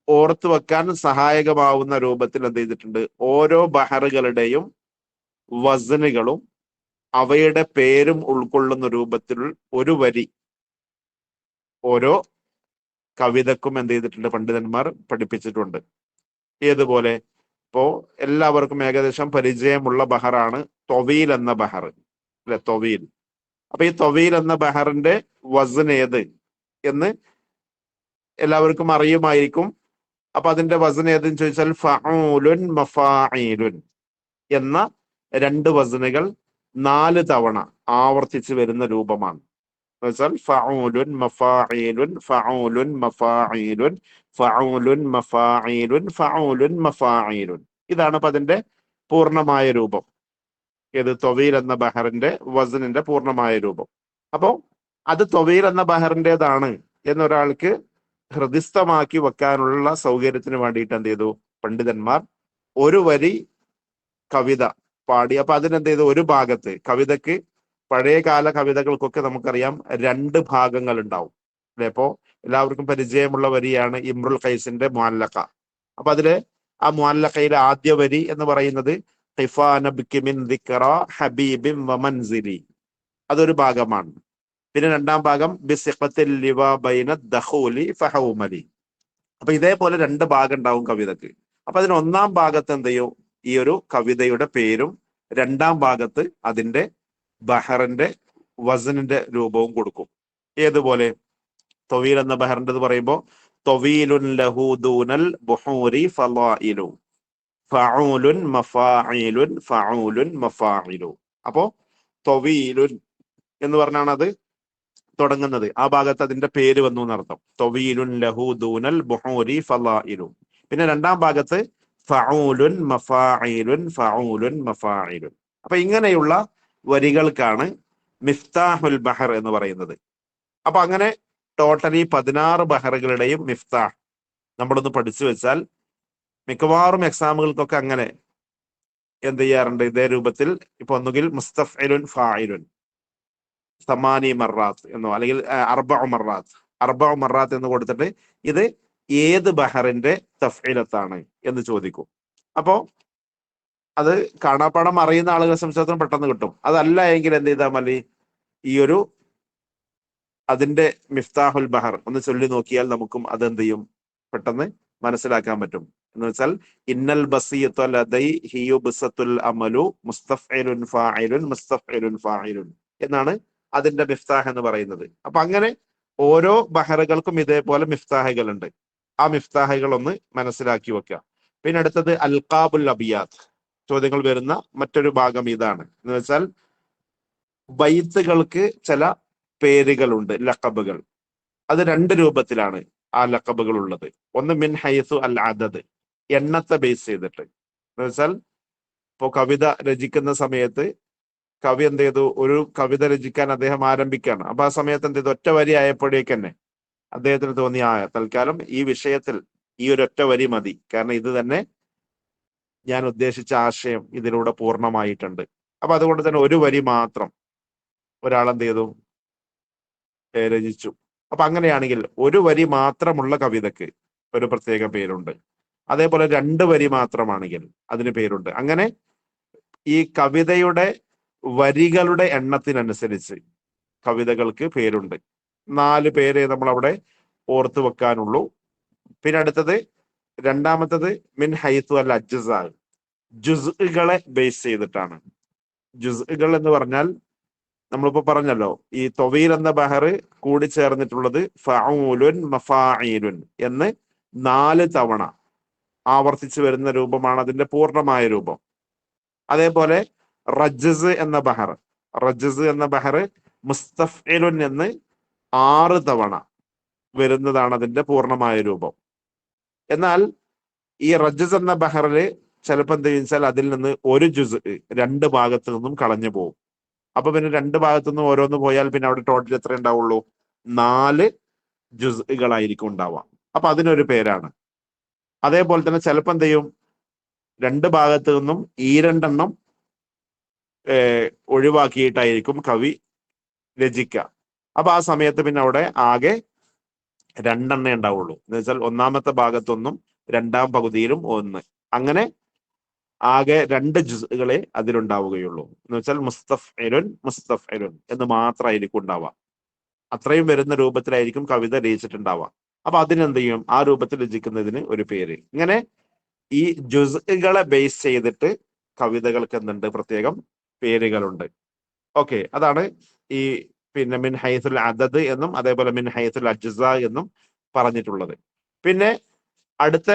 ഓർത്തു വെക്കാൻ സഹായകമാവുന്ന രൂപത്തിൽ എന്ത് ചെയ്തിട്ടുണ്ട്, ഓരോ ബഹറുകളുടെയും വസനുകളും അവയുടെ പേരും ഉൾക്കൊള്ളുന്ന രൂപത്തിൽ ഒരു വരി ഓരോ കവിതക്കും എന്ത് ചെയ്തിട്ടുണ്ട്, പണ്ഡിതന്മാർ പഠിപ്പിച്ചിട്ടുണ്ട്. ഏതുപോലെ ഇപ്പോ എല്ലാവർക്കും ഏകദേശം പരിചയമുള്ള ബഹറാണ് തൊവീൽ എന്ന ബഹർ, അല്ലെ? തൊവീൽ. അപ്പൊ ഈ തൊവീൽ എന്ന ബഹറിന്റെ വസൻ ഏത് എന്ന് എല്ലാവർക്കും അറിയുമായിരിക്കും. അപ്പൊ അതിന്റെ വസൻ ഏതെന്ന് ചോദിച്ചാൽ ഫഊലുൻ മഫാഈലുൻ എന്ന 2 വസനുകൾ 4 തവണ ആവർത്തിച്ച് വരുന്ന രൂപമാണ്. എന്നുവെച്ചാൽ ഫഊലുൻ മഫാഈലുൻ ഫഊലുൻ മഫാഈലുൻ ഫഊലുൻ മഫാഈലുൻ ഫഊലുൻ മഫാഈലുൻ. ഇതാണ് അപ്പൊ അതിന്റെ പൂർണ്ണമായ രൂപം. ഏത്? തൊവീൽ എന്ന ബഹറിന്റെ വസനിന്റെ പൂർണ്ണമായ രൂപം. അപ്പോ അത് തൊവീൽ എന്ന ബഹറിൻ്റെതാണ് എന്നൊരാൾക്ക് ഹൃദിസ്ഥമാക്കി വെക്കാനുള്ള സൗകര്യത്തിന് വേണ്ടിയിട്ട് എന്ത് ചെയ്തു, പണ്ഡിതന്മാർ ഒരു വരി കവിത പാടി. അപ്പൊ അതിനെന്ത് ചെയ്തു, ഒരു ഭാഗത്ത് കവിതക്ക് പഴയകാല കവിതകൾക്കൊക്കെ നമുക്കറിയാം 2 ഭാഗങ്ങൾ ഉണ്ടാവും, അല്ലെ? അപ്പോ എല്ലാവർക്കും പരിചയമുള്ള വരിയാണ് ഇമ്രുൽ ഖൈസിന്റെ മുഅല്ലഖ. അപ്പൊ അതില് ആ മുഅല്ലഖയിലെ ആദ്യ വരി എന്ന് പറയുന്നത് ഖിഫാനബ്കി മിൻ ദിക്റ ഹബീബിൻ വമൻസിലി, അതൊരു ഭാഗമാണ്. പിന്നെ 2ാം ഭാഗം ബിസിഖത്തിൽ ലിവാ ബൈന ദഖൂലി ഫഹൗമലി. അപ്പൊ ഇതേപോലെ 2 ഭാഗം ഉണ്ടാവും കവിതക്ക്. അപ്പൊ അതിന് 1ാം ഭാഗത്ത് എന്ത് ചെയ്യും, ഈ ഒരു കവിതയുടെ പേരും 2ാം ഭാഗത്ത് അതിന്റെ ബഹറിന്റെ വസനിന്റെ രൂപവും കൊടുക്കും. ഏതുപോലെ തൊവീൽ എന്ന ബഹറിന്റെ പറയുമ്പോ തൊവീലുൻ ലഹു ദൂനൽ ബുഹൂരി ഫളായിലു ഫഊലുൻ മഫാഈലുൻ ഫഊലുൻ മഫാഇലു. അപ്പോ തൊവീലുൻ എന്ന് പറഞ്ഞാണ് അത് തുടങ്ങുന്നത്. ആ ഭാഗത്ത് അതിന്റെ പേര് വന്നു എന്നർത്ഥം. തൊവീലുൻ ലഹു ദൂനൽ ബുഹൂരി ഫളായിലു. പിന്നെ 2ാം ഭാഗത്ത് ഫഊലുൻ മഫാഇലുൻ ഫഊലുൻ മഫാഇലുൻ. അപ്പൊ ഇങ്ങനെയുള്ള വരികൾക്കാണ് മിഫ്താഹുൽ ബഹർ എന്ന് പറയുന്നത്. അപ്പൊ അങ്ങനെ ടോട്ടലി 16 ബഹറുകളുടെയും മിഫ്താഹ് നമ്മളൊന്ന് പഠിച്ചു വെച്ചാൽ മിക്കവാറും എക്സാമുകൾക്കൊക്കെ അങ്ങനെ എന്ത് ചെയ്യാറുണ്ട്, ഇതേ രൂപത്തിൽ. ഇപ്പൊ ഒന്നുകിൽ മുസ്തഫ്ഇലുൻ ഫായിലുൻ സമാനി മറാത്ത് എന്നോ അല്ലെങ്കിൽ 4 മറാത്ത് അർബഉ മറാത്ത് എന്ന് കൊടുത്തിട്ട് ഇത് ഏത് ബഹറിന്റെ തഫ്ഈലത്താണ് എന്ന് ചോദിക്കും. അപ്പോ അത് കാണാപ്പാടം അറിയുന്ന ആളുകളെ സംബന്ധിച്ചിടത്തോളം പെട്ടെന്ന് കിട്ടും. അതല്ല എങ്കിൽ എന്ത് ചെയ്താൽ മതി, ഈ ഒരു അതിന്റെ മിഫ്താഹുൽ ബഹർ ഒന്ന് ചൊല്ലി നോക്കിയാൽ നമുക്കും അതെന്ത് ചെയ്യും, പെട്ടെന്ന് മനസ്സിലാക്കാൻ പറ്റും. എന്ന് വെച്ചാൽ ഇന്നൽ ബസിയത്തു ലദൈ ഹിയു ബിസത്തുൽ അമലു മുസ്തഫ്ഇലുൻ ഫാഇലുൻ മുസ്തഫ്ഇലുൻ ഫാഇലുൻ എന്നാണ് അതിന്റെ മിഫ്താഹ് എന്ന് പറയുന്നത്. അപ്പൊ അങ്ങനെ ഓരോ ബഹറുകൾക്കും ഇതേപോലെ മിഫ്താഹുകൾ ഉണ്ട്. ആ മിഫ്താഹുകൾ ഒന്ന് മനസ്സിലാക്കി വെക്കുക. പിന്നെ അടുത്തത് അൽഖാബുൽ അബിയാത്ത്, ചോദ്യങ്ങൾ വരുന്ന മറ്റൊരു ഭാഗം ഇതാണ്. എന്ന് വെച്ചാൽ ബൈത്തുകൾക്ക് ചില പേരുകളുണ്ട്, ലഖബുകൾ. അത് രണ്ട് രൂപത്തിലാണ് ആ ലഖബുകൾ ഉള്ളത്. ഒന്ന് മിൻ ഹൈസു അൽ അദദ്, എണ്ണത്തെ ബേസ് ചെയ്തിട്ട്. എന്ന് വെച്ചാൽ ഇപ്പോ കവിത രചിക്കുന്ന സമയത്ത് കവി എന്ത് ചെയ്തു, ഒരു കവിത രചിക്കാൻ അദ്ദേഹം ആരംഭിക്കുകയാണ്. അപ്പൊ ആ സമയത്ത് എന്ത് ചെയ്തു, ഒറ്റ വരി ആയപ്പോഴേക്ക് തന്നെ അദ്ദേഹത്തിന് തോന്നി, തൽക്കാലം ഈ വിഷയത്തിൽ ഈ ഒരു ഒറ്റ വരി മതി, കാരണം ഇത് തന്നെ ഞാൻ ഉദ്ദേശിച്ച ആശയം ഇതിലൂടെ പൂർണ്ണമായിട്ടുണ്ട്. അപ്പൊ അതുകൊണ്ട് തന്നെ ഒരു വരി മാത്രം ഒരാൾ എന്ത് ചെയ്തു, രചിച്ചു. അപ്പൊ അങ്ങനെയാണെങ്കിൽ ഒരു വരി മാത്രമുള്ള കവിതയ്ക്ക് ഒരു പ്രത്യേക പേരുണ്ട്. അതേപോലെ രണ്ട് വരി മാത്രമാണെങ്കിൽ അതിന് പേരുണ്ട്. അങ്ങനെ ഈ കവിതയുടെ വരികളുടെ എണ്ണത്തിനനുസരിച്ച് കവിതകൾക്ക് പേരുണ്ട്. 4 പേര് നമ്മൾ അവിടെ ഓർത്തു വെക്കാനുള്ളൂ. പിന്നെ അടുത്തത് രണ്ടാമത്തത് മിൻ ഹൈത്തു അൽ അജ്സാ, ജുസ്ഇകളെ ബേസ് ചെയ്തിട്ടാണ്. ജുസ്ഇകൾ എന്ന് പറഞ്ഞാൽ നമ്മളിപ്പോ പറഞ്ഞല്ലോ, ഈ തൊവീൽ എന്ന ബഹർ കൂടി ചേർന്നിട്ടുള്ളത് ഫഊലുൻ മഫാഈലുൻ എന്ന് 4 തവണ ആവർത്തിച്ചു വരുന്ന രൂപമാണ് അതിന്റെ പൂർണ്ണമായ രൂപം. അതേപോലെ റജ്സ് എന്ന ബഹർ മുസ്തഫ്ഇലുൻ എന്ന് 6 തവണ വരുന്നതാണ് അതിന്റെ പൂർണ്ണമായ രൂപം. എന്നാൽ ഈ റജ്സ് എന്ന ബഹറില് ചിലപ്പോൾ എന്ത് ചോദിച്ചാൽ അതിൽ നിന്ന് ഒരു ജുസ് 2 ഭാഗത്തു നിന്നും കളഞ്ഞു പോകും. അപ്പൊ പിന്നെ 2 ഭാഗത്തു നിന്നും ഓരോന്ന് പോയാൽ പിന്നെ അവിടെ ടോട്ടൽ എത്ര ഉണ്ടാവുള്ളൂ, 4 ജുസ്കളായിരിക്കും ഉണ്ടാവുക. അപ്പൊ അതിനൊരു പേരാണ്. അതേപോലെ തന്നെ ചിലപ്പോൾ എന്ത് ചെയ്യും, 2 ഭാഗത്തു നിന്നും ഈ 2 എണ്ണം ഒഴിവാക്കിയിട്ടായിരിക്കും കവി രചിക്കുക. അപ്പൊ ആ സമയത്ത് പിന്നെ അവിടെ ആകെ 2 എണ്ണേ ഉണ്ടാവുള്ളൂ. എന്ന് വെച്ചാൽ ഒന്നാമത്തെ ഭാഗത്തൊന്നും രണ്ടാം പകുതിയിലും 1, അങ്ങനെ ആകെ 2 ജുസ്കളെ അതിലുണ്ടാവുകയുള്ളൂ. എന്ന് വെച്ചാൽ മുസ്തഫ്ഇലുൻ എന്ന് മാത്രമായിരിക്കും ഉണ്ടാവുക. അത്രയും വരുന്ന രൂപത്തിലായിരിക്കും കവിത രചിച്ചിട്ടുണ്ടാവുക. അപ്പൊ അതിനെന്ത് ചെയ്യും, ആ രൂപത്തിൽ രചിക്കുന്നതിന് ഒരു പേര്. ഇങ്ങനെ ഈ ജുസ്കളെ ബേസ് ചെയ്തിട്ട് കവിതകൾക്ക് എന്തുണ്ട്, പ്രത്യേകം പേരുകളുണ്ട്. ഓക്കെ, അതാണ് ഈ പിന്നെ മിൻ ഹൈസുൽ അദദ് എന്നും അതേപോലെ മിൻ ഹൈസുൽ അജ്സാ എന്നും പറഞ്ഞിട്ടുള്ളത്. പിന്നെ അടുത്ത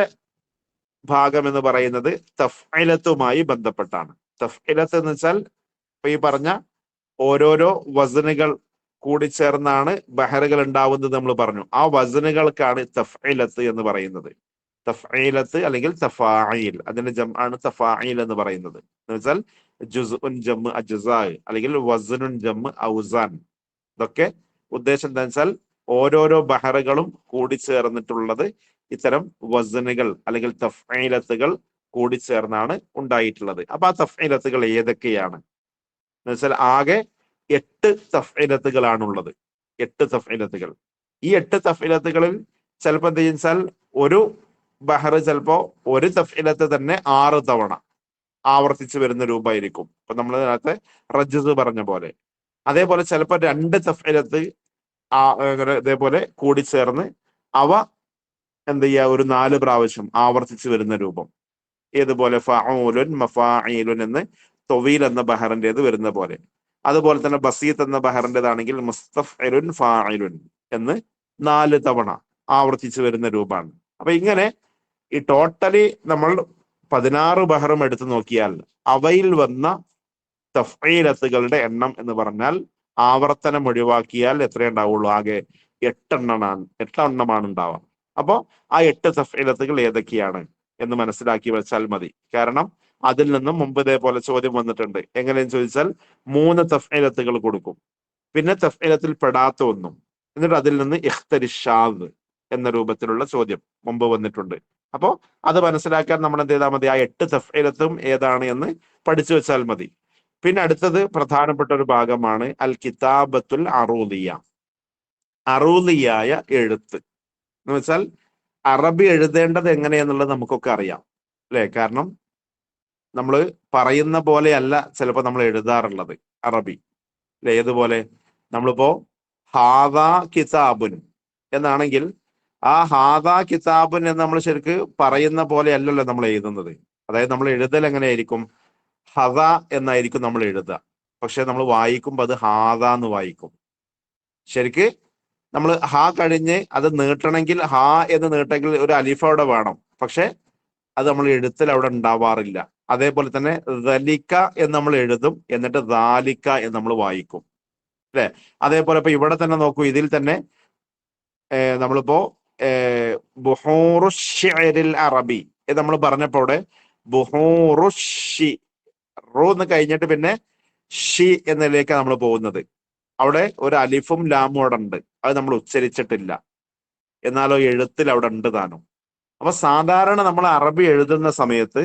ഭാഗം എന്ന് പറയുന്നത് തഫ്ഇലത്തുമായി ബന്ധപ്പെട്ടാണ്. തഫ്ഇലത്ത് എന്ന് വെച്ചാൽ ഇപ്പൊ ഈ പറഞ്ഞ ഓരോരോ വസനുകൾ കൂടിച്ചേർന്നാണ് ബഹറുകൾ ഉണ്ടാവുന്നത് നമ്മൾ പറഞ്ഞു. ആ വസനുകൾക്കാണ് തഫ്ഇലത്ത് എന്ന് പറയുന്നത്. തഫ്ഇലത്ത് അല്ലെങ്കിൽ തഫായിൽ, അതിന്റെ ആണ് തഫായിൽ എന്ന് പറയുന്നത്. എന്ന് വെച്ചാൽ ജുസ്ഉൻ ജം അജ്സാ അല്ലെങ്കിൽ വസ്നുൻ ജം ഔസാൻ. ഇതൊക്കെ ഉദ്ദേശം എന്താ വെച്ചാൽ ഓരോരോ ബഹറുകളും കൂടിച്ചേർന്നിട്ടുള്ളത് ഇത്തരം വസനുകൾ അല്ലെങ്കിൽ തഫ്ഇലത്തുകൾ കൂടിച്ചേർന്നാണ് ഉണ്ടായിട്ടുള്ളത്. അപ്പൊ ആ തഫ്ഇലത്തുകൾ ഏതൊക്കെയാണ് എന്ന് വെച്ചാൽ ആകെ 8 തഫ്ഇലത്തുകളാണുള്ളത്. 8 തഫ്ഇലത്തുകൾ. ഈ 8 തഫ്ഇലത്തുകളിൽ ചിലപ്പോൾ എന്ത് വെച്ചാൽ ഒരു ബഹർ ചിലപ്പോ ഒരു തഫ്ഇലത്ത് തന്നെ 6 തവണ ആവർത്തിച്ചു വരുന്ന രൂപമായിരിക്കും. ഇപ്പൊ നമ്മൾ നേരത്തെ റജ്സ് പറഞ്ഞ പോലെ. അതേപോലെ ചിലപ്പോൾ 2 തഫ്ഇലത്ത് ഇതേപോലെ കൂടിച്ചേർന്ന് അവ എന്ത് ചെയ്യുക, ഒരു 4 പ്രാവശ്യം ആവർത്തിച്ചു വരുന്ന രൂപം. ഏതുപോലെ ഫഊലുൻ മഫാഈലുൻ എന്ന് തൊവീൽ എന്ന ബഹറിൻ്റെത് വരുന്ന പോലെ. അതുപോലെ തന്നെ ബസീത്ത് എന്ന ബഹറിൻ്റെതാണെങ്കിൽ മുസ്തഫ്ഇലുൻ ഫാഇലുൻ എന്ന് 4 തവണ ആവർത്തിച്ചു വരുന്ന രൂപമാണ്. അപ്പൊ ഇങ്ങനെ ഈ ടോട്ടലി നമ്മൾ 16 ബഹറും എടുത്തു നോക്കിയാൽ അവയിൽ വന്ന തഫ്ഈലത്തുകളുടെ എണ്ണം എന്ന് പറഞ്ഞാൽ ആവർത്തനം ഒഴിവാക്കിയാൽ എത്ര ഉണ്ടാവുള്ളൂ, ആകെ 8 എണ്ണമാണ് ഉണ്ടാവുക. അപ്പോ ആ 8 തഫ്ഈലത്തുകൾ ഏതൊക്കെയാണ് എന്ന് മനസ്സിലാക്കി വെച്ചാൽ മതി. കാരണം അതിൽ നിന്നും മുമ്പ് ഇതേപോലെ ചോദ്യം വന്നിട്ടുണ്ട്. എങ്ങനെയെന്ന് ചോദിച്ചാൽ 3 തഫ്ഈലത്തുകൾ കൊടുക്കും, പിന്നെ തഫ്ഈലത്തിൽ പെടാത്ത ഒന്നും, എന്നിട്ട് അതിൽ നിന്ന് ഇഖ്തരിഷാദ് എന്ന രൂപത്തിലുള്ള ചോദ്യം മുമ്പ് വന്നിട്ടുണ്ട്. അപ്പോ അത് മനസ്സിലാക്കാൻ നമ്മൾ എന്ത് ചെയ്താൽ മതി, ആ 8 തഫ്ഈലത്തും ഏതാണ് എന്ന് പഠിച്ചു വെച്ചാൽ മതി. പിന്നെ അടുത്തത് പ്രധാനപ്പെട്ട ഒരു ഭാഗമാണ് അൽ കിതാബത്തുൽ അറൂദിയ. അറൂദിയായ എഴുത്ത് എന്ന് വെച്ചാൽ അറബി എഴുതേണ്ടത് എങ്ങനെയെന്നുള്ളത് നമുക്കൊക്കെ അറിയാം അല്ലെ? കാരണം നമ്മൾ പറയുന്ന പോലെയല്ല ചിലപ്പോൾ നമ്മൾ എഴുതാറുള്ളത് അറബി അല്ലെ? ഏതുപോലെ നമ്മളിപ്പോ ഹാദാ കിതാബുൻ എന്നാണെങ്കിൽ ആ ഹാദാ കിതാബുൻ എന്ന് നമ്മൾ ശരിക്ക് പറയുന്ന പോലെ അല്ലല്ലോ നമ്മൾ എഴുതുന്നത്. അതായത് നമ്മൾ എഴുതൽ എങ്ങനെയായിരിക്കും? ഹദ എന്നായിരിക്കും നമ്മൾ എഴുതുക. പക്ഷെ നമ്മൾ വായിക്കുമ്പോൾ അത് ഹാദ എന്ന് വായിക്കും. ശരിക്ക് നമ്മൾ ഹാ കഴിഞ്ഞ് അത് നീട്ടണമെങ്കിൽ ഹാ എന്ന് നീട്ടണമെങ്കിൽ ഒരു അലിഫ് അവിടെ വേണം. പക്ഷെ അത് നമ്മൾ എഴുത്തിൽ അവിടെ ഉണ്ടാവാറില്ല. അതേപോലെ തന്നെ ദലിക്ക എന്ന് നമ്മൾ എഴുതും, എന്നിട്ട് ദാലിക്ക എന്ന് നമ്മൾ വായിക്കും അല്ലെ? അതേപോലെ ഇപ്പൊ ഇവിടെ തന്നെ നോക്കൂ, ഇതിൽ തന്നെ നമ്മളിപ്പോ ബുഹൂറുശ്ശിഅരിൽ അറബി എന്ന് നമ്മൾ പറഞ്ഞപ്പോ അവിടെ ബുഹൂറുഷി റോ എന്ന് കഴിഞ്ഞിട്ട് പിന്നെ ഷി എന്നതിലേക്ക് നമ്മൾ പോകുന്നത്. അവിടെ ഒരു അലിഫും ലാമും അവിടെ ഉണ്ട്, അത് നമ്മൾ ഉച്ചരിച്ചിട്ടില്ല, എന്നാലോ എഴുത്തിൽ അവിടെ ഉണ്ട് താനും. അപ്പൊ സാധാരണ നമ്മൾ അറബി എഴുതുന്ന സമയത്ത്